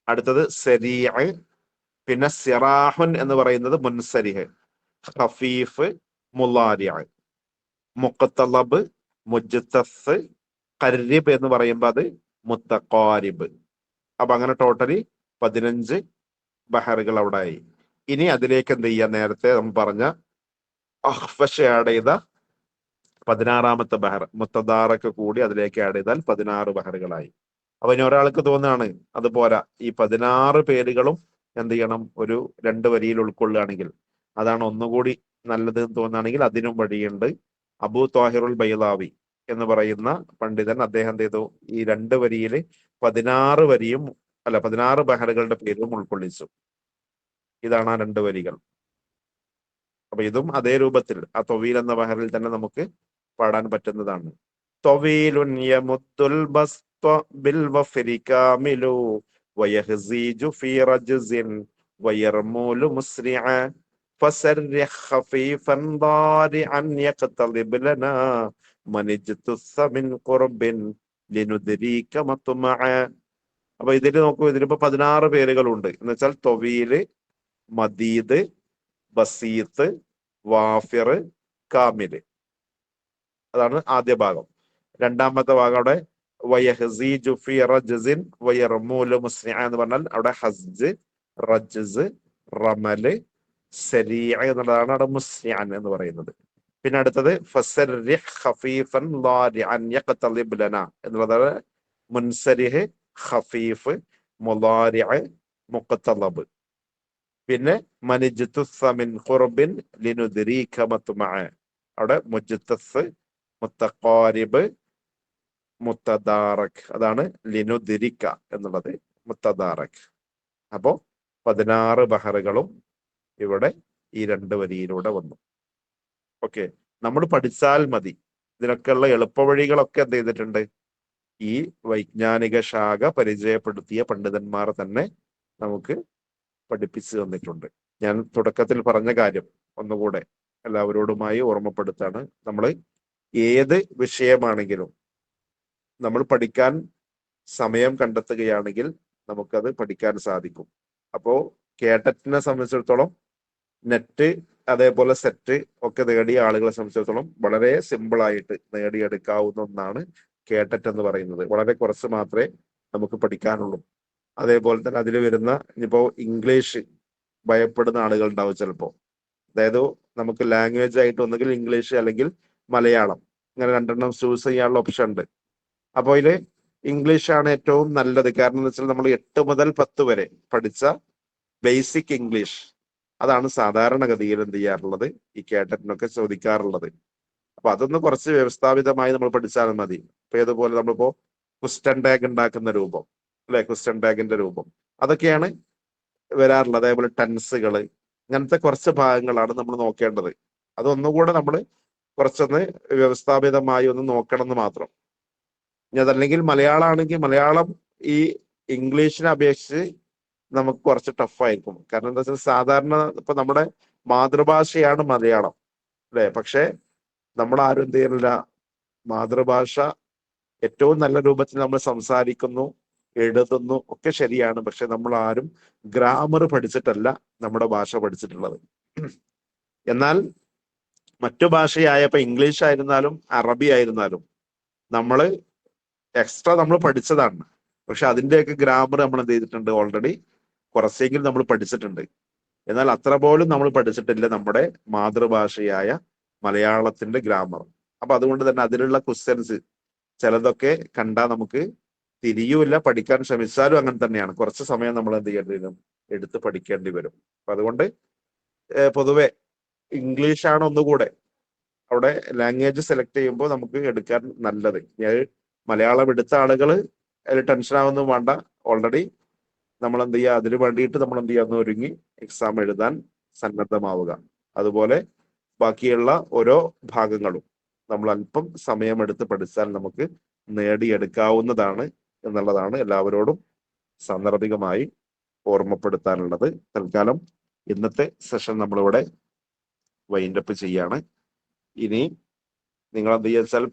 അടുത്തത് സരീഅ്, പിന്നെ സിറാഹുൻ എന്ന് പറയുന്നത് മുൻസരിഹ്, ഖഫീഫ്, മുലാരിഅ്, മുഖ്തലബ്, മുജ്തസ്, ഖരിബ് എന്ന് പറയുമ്പോൾ അത് മുത്തഖാരിബ്. അപ്പൊ അങ്ങനെ ടോട്ടലി 15 ബഹറുകൾ അവിടെ ആയി. ഇനി അതിലേക്ക് എന്ത് ചെയ്യാം, നേരത്തെ നമ്മൾ പറഞ്ഞ അഖ്ഫഷ് ആഡ് ചെയ്ത 16ാമത്തെ ബഹർ മുത്തദാറക്ക് കൂടി അതിലേക്ക് ആഡ് ചെയ്താൽ 16 ബഹറുകളായി. അപ്പൊ ഇനി ഒരാൾക്ക് തോന്നുകയാണ് അത് പോരാ, ഈ 16 പേരുകളും എന്ത് ചെയ്യണം, ഒരു 2 വരിയിൽ ഉൾക്കൊള്ളുകയാണെങ്കിൽ അതാണ് ഒന്നുകൂടി നല്ലത് എന്ന് തോന്നുകയാണെങ്കിൽ അതിനും വഴിയുണ്ട്. അബൂ ത്വാഹിറുൽ ബൈളാവി എന്ന് പറയുന്ന പണ്ഡിതൻ അദ്ദേഹം എന്ത് ചെയ്തു, ഈ 2 വരിയിൽ 16 വരിയും 16 ബഹറുകളുടെ പേരും ഉൾക്കൊള്ളിച്ചു. ഇതാണ് ആ 2 വരികൾ. അപ്പൊ ഇതും അതേ രൂപത്തിൽ ആ തൊവീൽ എന്ന ബഹറിൽ തന്നെ നമുക്ക് പാടാൻ പറ്റുന്നതാണ്. തൊവീലുൻ യമുത്തുൽ ബസ്ത ബിൽ വഫരി കാമിലു വയഹ്സീജു ഫീ റജ്സിൻ വയർമൂലു മുസ്രിഅ ഫസർരിഹ് ഖഫീഫൻ ضارعൻ യഖ്തളിബ് ലനാ മനിജ്തുസ്സ മിൻ ഖുർബിൻ ലിനുദ്രീക മത്മഅ. അപ്പൊ ഇതിൽ നോക്കൂ, ഇതിലിപ്പോ 16 പേരുകളുണ്ട്. എന്ന് വെച്ചാൽ തൊവീല്, മദീദ്, ബസീത്ത്, വാഫിർ, കാമില്. അതാണ് ആദ്യ ഭാഗം. രണ്ടാമത്തെ ഭാഗം അവിടെ വയഹ്സീജു ഫീ റജ്സിൻ വയർമൂലു മുസ്രിഅ എന്ന് പറഞ്ഞാൽ അവിടെ ഹസ്ജ്, റജ്സ്, റമല്, സരീഅ എന്നുള്ളതാണ് അവിടെ മുസ്രിഅൻ എന്ന് പറയുന്നത്. പിന്നെ അടുത്തത് ഫസർരിഹ് ഖഫീഫൻ ളാരിഅൻ യഖ്തളിബ് ലനാ എന്നുള്ളത് മുൻസരിഹ്, ഖഫീഫ്, മുളാരിഅ, മുഖ്തലബ്. പിന്നെ മനിജ്തുസ്സ മിൻ ഖുർബിൻ ലിനുദ്രീക മത്മഅ അവിടെ മുജ്തസ്, മുത്തഖാരിബ്, മുത്തദാറക്. അതാണ് ലിനുദ്രിക എന്നുള്ളത് മുത്തദാറക്. അപ്പോ 16 ബഹറുകളും ഇവിടെ ഈ 2 വരിയിലൂടെ വന്നു. ഓക്കെ, നമ്മൾ പഠിച്ചാൽ മതി. ഇതിനൊക്കെയുള്ള എളുപ്പവഴികളൊക്കെ എന്ത് ചെയ്തിട്ടുണ്ട്? ഈ വൈജ്ഞാനിക ശാഖ പരിചയപ്പെടുത്തിയ പണ്ഡിതന്മാർ തന്നെ നമുക്ക് പഠിപ്പിച്ചു തന്നിട്ടുണ്ട്. ഞാൻ തുടക്കത്തിൽ പറഞ്ഞ കാര്യം ഒന്നുകൂടെ എല്ലാവരോടുമായി ഓർമ്മപ്പെടുത്താണ്. നമ്മൾ ഏത് വിഷയമാണെങ്കിലും നമ്മൾ പഠിക്കാൻ സമയം കണ്ടെത്തുകയാണെങ്കിൽ നമുക്കത് പഠിക്കാൻ സാധിക്കും. അപ്പോ കേട്ടറ്റിനെ സംബന്ധിച്ചിടത്തോളം നെറ്റ് അതേപോലെ സെറ്റ് ഒക്കെ നേടിയ ആളുകളെ സംബന്ധിച്ചിടത്തോളം വളരെ സിമ്പിളായിട്ട് നേടിയെടുക്കാവുന്ന ഒന്നാണ് കേട്ടറ്റ് എന്ന് പറയുന്നത്. വളരെ കുറച്ച് മാത്രമേ നമുക്ക് പഠിക്കാനുള്ളൂ. അതേപോലെ തന്നെ അതിൽ വരുന്ന ഇനിയിപ്പോ ഇംഗ്ലീഷ് ഭയപ്പെടുന്ന ആളുകൾ ഉണ്ടാവും ചിലപ്പോ. അതായത് നമുക്ക് ലാംഗ്വേജ് ആയിട്ട് ഒന്നുകിൽ ഇംഗ്ലീഷ് അല്ലെങ്കിൽ മലയാളം, ഇങ്ങനെ 2 ചൂസ് ചെയ്യാനുള്ള ഓപ്ഷൻ ഉണ്ട്. അപ്പോൾ ഇതില് ഇംഗ്ലീഷാണ് ഏറ്റവും നല്ലത്. കാരണം എന്ന് വെച്ചാൽ നമ്മൾ 8 മുതൽ 10 വരെ പഠിച്ച ബേസിക് ഇംഗ്ലീഷ് അതാണ് സാധാരണഗതിയിൽ എന്ത് ചെയ്യാറുള്ളത്, ഈ കേട്ടറ്റിനൊക്കെ ചോദിക്കാറുള്ളത്. അപ്പൊ അതൊന്ന് കുറച്ച് വ്യവസ്ഥാപിതമായി നമ്മൾ പഠിച്ചാൽ മതി. ഇപ്പൊ ഏതുപോലെ നമ്മളിപ്പോ ക്വസ്റ്റ്യൻ ടാഗ് ഉണ്ടാക്കുന്ന രൂപം, അല്ലെ, ക്വസ്റ്റ്യൻ ടാഗിന്റെ രൂപം, അതൊക്കെയാണ് വരാറുള്ളത്. അതേപോലെ ടെൻസുകൾ, ഇങ്ങനത്തെ കുറച്ച് ഭാഗങ്ങളാണ് നമ്മൾ നോക്കേണ്ടത്. അതൊന്നുകൂടെ നമ്മൾ കുറച്ചൊന്ന് വ്യവസ്ഥാപിതമായി ഒന്ന് നോക്കണം എന്ന് മാത്രം. ഇനി അതല്ലെങ്കിൽ മലയാളമാണെങ്കിൽ മലയാളം ഈ ഇംഗ്ലീഷിനെ അപേക്ഷിച്ച് നമുക്ക് കുറച്ച് ടഫായിരിക്കും. കാരണം എന്താ വെച്ചാൽ സാധാരണ ഇപ്പൊ നമ്മുടെ മാതൃഭാഷയാണ് മലയാളം, അല്ലെ? പക്ഷെ നമ്മൾ ആരും എന്ത് ചെയ്യുന്നില്ല, മാതൃഭാഷ ഏറ്റവും നല്ല രൂപത്തിൽ നമ്മൾ സംസാരിക്കുന്നു, എഴുതുന്നു ഒക്കെ ശരിയാണ്. പക്ഷെ നമ്മൾ ആരും ഗ്രാമർ പഠിച്ചിട്ടല്ല നമ്മുടെ ഭാഷ പഠിച്ചിട്ടുള്ളത്. എന്നാൽ മറ്റു ഭാഷയായ ഇപ്പൊ ഇംഗ്ലീഷ് ആയിരുന്നാലും അറബി ആയിരുന്നാലും നമ്മൾ എക്സ്ട്രാ നമ്മൾ പഠിച്ചതാണ്. പക്ഷെ അതിന്റെയൊക്കെ ഗ്രാമർ നമ്മൾ എന്ത് ചെയ്തിട്ടുണ്ട്, ഓൾറെഡി കുറച്ചെങ്കിലും നമ്മൾ പഠിച്ചിട്ടുണ്ട്. എന്നാൽ അത്ര പോലും നമ്മൾ പഠിച്ചിട്ടില്ല നമ്മുടെ മാതൃഭാഷയായ മലയാളത്തിന്റെ ഗ്രാമർ. അപ്പൊ അതുകൊണ്ട് തന്നെ അതിലുള്ള ക്വസ്റ്റ്യൻസ് ചിലതൊക്കെ കണ്ടാൽ നമുക്ക് തിരിയൂല്ല. പഠിക്കാൻ ശ്രമിച്ചാലും അങ്ങനെ തന്നെയാണ്. കുറച്ച് സമയം നമ്മൾ എന്ത് ചെയ്യേണ്ടി വരും, എടുത്ത് പഠിക്കേണ്ടി വരും. അപ്പൊ അതുകൊണ്ട് പൊതുവെ ഇംഗ്ലീഷാണ് ഒന്നുകൂടെ അവിടെ ലാംഗ്വേജ് സെലക്ട് ചെയ്യുമ്പോൾ നമുക്ക് എടുക്കാൻ നല്ലത്. മലയാളം എടുത്ത ആളുകൾ അതിൽ ടെൻഷൻ ആവുന്നതും വേണ്ട. ഓൾറെഡി നമ്മൾ എന്ത് ചെയ്യുക, അതിന് വേണ്ടിയിട്ട് നമ്മൾ എന്ത് ചെയ്യുക, ഒരുങ്ങി എക്സാം എഴുതാൻ സന്നദ്ധമാവുക. അതുപോലെ ബാക്കിയുള്ള ഓരോ ഭാഗങ്ങളും നമ്മൾ അല്പം സമയമെടുത്ത് പഠിച്ചാൽ നമുക്ക് നേടിയെടുക്കാവുന്നതാണ് എന്നുള്ളതാണ് എല്ലാവരോടും സാന്ദർഭികമായി ഓർമ്മപ്പെടുത്താനുള്ളത്. തൽക്കാലം ഇന്നത്തെ സെഷൻ നമ്മളിവിടെ വൈൻഡപ്പ് ചെയ്യാണ്. ഇനി നിങ്ങൾ എന്ത് ചെയ്യാച്ചാൽ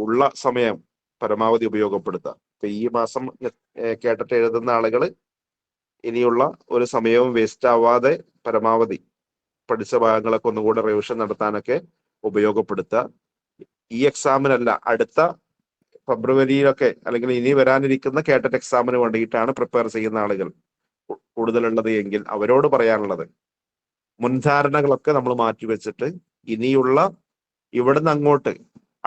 ഉള്ള സമയം പരമാവധി ഉപയോഗപ്പെടുത്തുക. ഇപ്പൊ ഈ മാസം കേട്ടിട്ട് എഴുതുന്ന ആളുകൾ ഇനിയുള്ള ഒരു സമയവും വേസ്റ്റ് ആവാതെ പരമാവധി പഠിച്ച ഭാഗങ്ങളൊക്കെ ഒന്നുകൂടെ റിവിഷൻ നടത്താനൊക്കെ ഉപയോഗപ്പെടുത്തുക. ഈ എക്സാമിനല്ല, അടുത്ത ഫെബ്രുവരിയിലൊക്കെ അല്ലെങ്കിൽ ഇനി വരാനിരിക്കുന്ന കേട്ടറ്റ് എക്സാമിന് വേണ്ടിയിട്ടാണ് പ്രിപ്പയർ ചെയ്യുന്ന ആളുകൾ കൂടുതലുള്ളത് എങ്കിൽ അവരോട് പറയാനുള്ളത്, മുൻധാരണകളൊക്കെ നമ്മൾ മാറ്റിവെച്ചിട്ട് ഇനിയുള്ള ഇവിടുന്ന് അങ്ങോട്ട്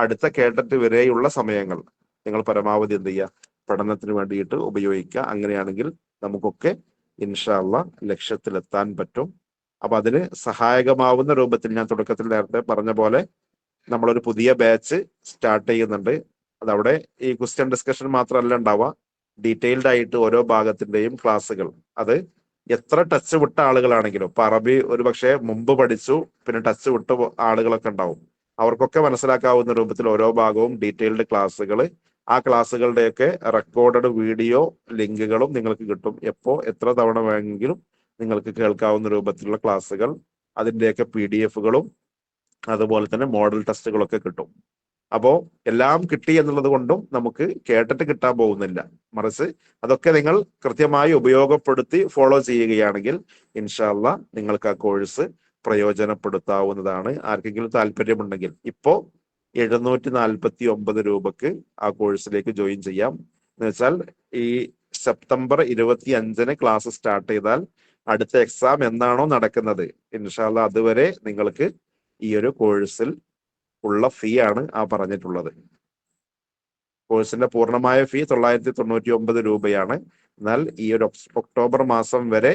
അടുത്ത കേട്ടറ്റ് വരെയുള്ള സമയങ്ങൾ നിങ്ങൾ പരമാവധി എന്ത് ചെയ്യുക, പഠനത്തിന് വേണ്ടിയിട്ട് ഉപയോഗിക്കുക. അങ്ങനെയാണെങ്കിൽ നമുക്കൊക്കെ ഇൻഷാ അല്ലാഹ് ലക്ഷ്യത്തിലെത്താൻ പറ്റും. അപ്പൊ അതിന് സഹായകമാവുന്ന രൂപത്തിൽ ഞാൻ തുടക്കത്തിൽ നേരത്തെ പറഞ്ഞ പോലെ നമ്മളൊരു പുതിയ ബാച്ച് സ്റ്റാർട്ട് ചെയ്യുന്നുണ്ട്. അതവിടെ ഈ ക്വസ്റ്റ്യൻ ഡിസ്കഷൻ മാത്രമല്ല ഉണ്ടാവുക, ഡീറ്റെയിൽഡ് ആയിട്ട് ഓരോ ഭാഗത്തിന്റെയും ക്ലാസ്സുകൾ, അത് എത്ര ടച്ച് വിട്ട ആളുകളാണെങ്കിലും, ഇപ്പൊ അറബി ഒരു പക്ഷേ മുമ്പ് പഠിച്ചു പിന്നെ ടച്ച് വിട്ട ആളുകളൊക്കെ ഉണ്ടാവും, അവർക്കൊക്കെ മനസ്സിലാക്കാവുന്ന രൂപത്തിൽ ഓരോ ഭാഗവും ഡീറ്റെയിൽഡ് ക്ലാസ്സുകൾ, ആ ക്ലാസ്സുകളുടെയൊക്കെ റെക്കോർഡഡ് വീഡിയോ ലിങ്കുകളും നിങ്ങൾക്ക് കിട്ടും. എപ്പോ എത്ര തവണ വേണമെങ്കിലും നിങ്ങൾക്ക് കേൾക്കാവുന്ന രൂപത്തിലുള്ള ക്ലാസ്സുകൾ, അതിന്റെയൊക്കെ PDF-കളും അതുപോലെ തന്നെ മോഡൽ ടെസ്റ്റുകളൊക്കെ കിട്ടും. അപ്പോ എല്ലാം കിട്ടി എന്നുള്ളത് കൊണ്ടും നമുക്ക് കേട്ടിട്ട് കിട്ടാൻ പോകുന്നില്ല, മറിച്ച് അതൊക്കെ നിങ്ങൾ കൃത്യമായി ഉപയോഗപ്പെടുത്തി ഫോളോ ചെയ്യുകയാണെങ്കിൽ ഇൻഷാ അല്ലാഹ് നിങ്ങൾക്ക് ആ കോഴ്സ് പ്രയോജനപ്പെടുത്താവുന്നതാണ്. ആർക്കെങ്കിലും താല്പര്യമുണ്ടെങ്കിൽ ഇപ്പോ 749 രൂപക്ക് ആ കോഴ്സിലേക്ക് ജോയിൻ ചെയ്യാം. എന്ന് വെച്ചാൽ ഈ സെപ്റ്റംബർ 25-ന് ക്ലാസ് സ്റ്റാർട്ട് ചെയ്താൽ അടുത്ത എക്സാം എന്നാണോ നടക്കുന്നത് ഇൻഷാ അല്ലാഹ് അതുവരെ നിങ്ങൾക്ക് ഈ ഒരു കോഴ്സിൽ ഉള്ള ഫീ ആണ് ആ പറഞ്ഞിട്ടുള്ളത്. കോഴ്സിന്റെ പൂർണ്ണമായ ഫീ 999 രൂപയാണ്. എന്നാൽ ഈ ഒരു ഒക്ടോബർ മാസം വരെ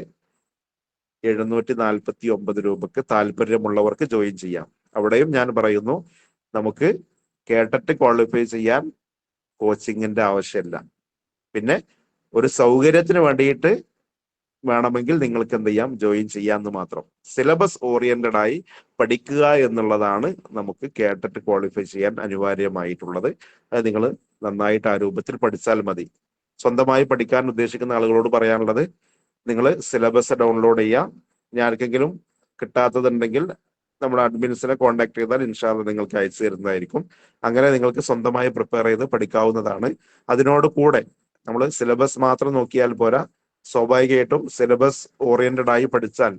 749 രൂപക്ക് താല്പര്യമുള്ളവർക്ക് ജോയിൻ ചെയ്യാം. അവിടെയും ഞാൻ പറയുന്നു, നമുക്ക് കേട്ടിട്ട് ക്വാളിഫൈ ചെയ്യാൻ കോച്ചിങ്ങിന്റെ ആവശ്യമില്ല. പിന്നെ ഒരു സൗകര്യത്തിന് വേണ്ടിയിട്ട് വേണമെങ്കിൽ നിങ്ങൾക്ക് എന്ത് ചെയ്യാം, ജോയിൻ ചെയ്യാമെന്ന് മാത്രം. സിലബസ് ഓറിയന്റഡ് ആയി പഠിക്കുക എന്നുള്ളതാണ് നമുക്ക് കേട്ടിട്ട് ക്വാളിഫൈ ചെയ്യാൻ അനിവാര്യമായിട്ടുള്ളത്. അത് നിങ്ങൾ നന്നായിട്ട് ആ രൂപത്തിൽ പഠിച്ചാൽ മതി. സ്വന്തമായി പഠിക്കാൻ ഉദ്ദേശിക്കുന്ന ആളുകളോട് പറയാനുള്ളത്, നിങ്ങൾ സിലബസ് ഡൗൺലോഡ് ചെയ്യുക. ഇനി ആർക്കെങ്കിലും കിട്ടാത്തതുണ്ടെങ്കിൽ നമ്മുടെ അഡ്മിൻസിനെ കോൺടാക്ട് ചെയ്താൽ ഇൻഷാ അല്ലാഹ് നിങ്ങൾക്ക് അയച്ചു തരുന്നതായിരിക്കും. അങ്ങനെ നിങ്ങൾക്ക് സ്വന്തമായി പ്രിപ്പയർ ചെയ്ത് പഠിക്കാവുന്നതാണ്. അതിനോട് കൂടെ നമ്മൾ സിലബസ് മാത്രം നോക്കിയാൽ പോരാ, സ്വാഭാവികമായിട്ടും സിലബസ് ഓറിയന്റഡ് ആയി പഠിച്ചാൽ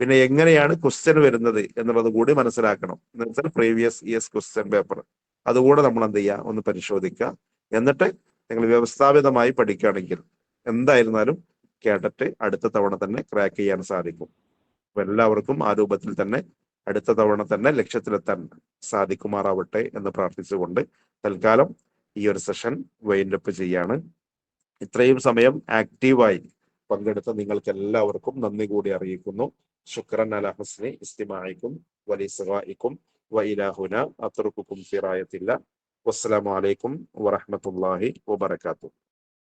പിന്നെ എങ്ങനെയാണ് ക്വസ്റ്റ്യൻ വരുന്നത് എന്നുള്ളത് കൂടി മനസ്സിലാക്കണം. എന്ന് വെച്ചാൽ പ്രീവിയസ് ഇയേഴ്സ് ക്വസ്റ്റ്യൻ പേപ്പർ അതുകൂടെ നമ്മൾ എന്ത് ചെയ്യുക, ഒന്ന് പരിശോധിക്കുക. എന്നിട്ട് നിങ്ങൾ വ്യവസ്ഥാപിതമായി പഠിക്കുകയാണെങ്കിൽ എന്തായിരുന്നാലും കേട്ടിട്ട് അടുത്ത തവണ തന്നെ ക്രാക്ക് ചെയ്യാൻ സാധിക്കും. അപ്പൊ എല്ലാവർക്കും ആ രൂപത്തിൽ തന്നെ അടുത്ത തവണ തന്നെ ലക്ഷ്യത്തിലെത്താൻ സാധിക്കുമാറാവട്ടെ എന്ന് പ്രാർത്ഥിച്ചുകൊണ്ട് തൽക്കാലം ഈ ഒരു സെഷൻ വൈൻഡ് അപ്പ് ചെയ്യാണ്. ഇത്രയും സമയം ആക്റ്റീവായി പങ്കെടുത്ത നിങ്ങൾക്ക് എല്ലാവർക്കും നന്ദി കൂടി അറിയിക്കുന്നു. ശുക്രൻ അല ഹസ്നി ഇസ്തിമാഇക്കും വലിസ്ഗാഇക്കും വഇലാഹുന അത്റുകുക്കും ഫി റായത്തില്ല. വസ്സലാമു അലൈക്കും വറഹ്മത്തുള്ളാഹി വബറകാതുഹു.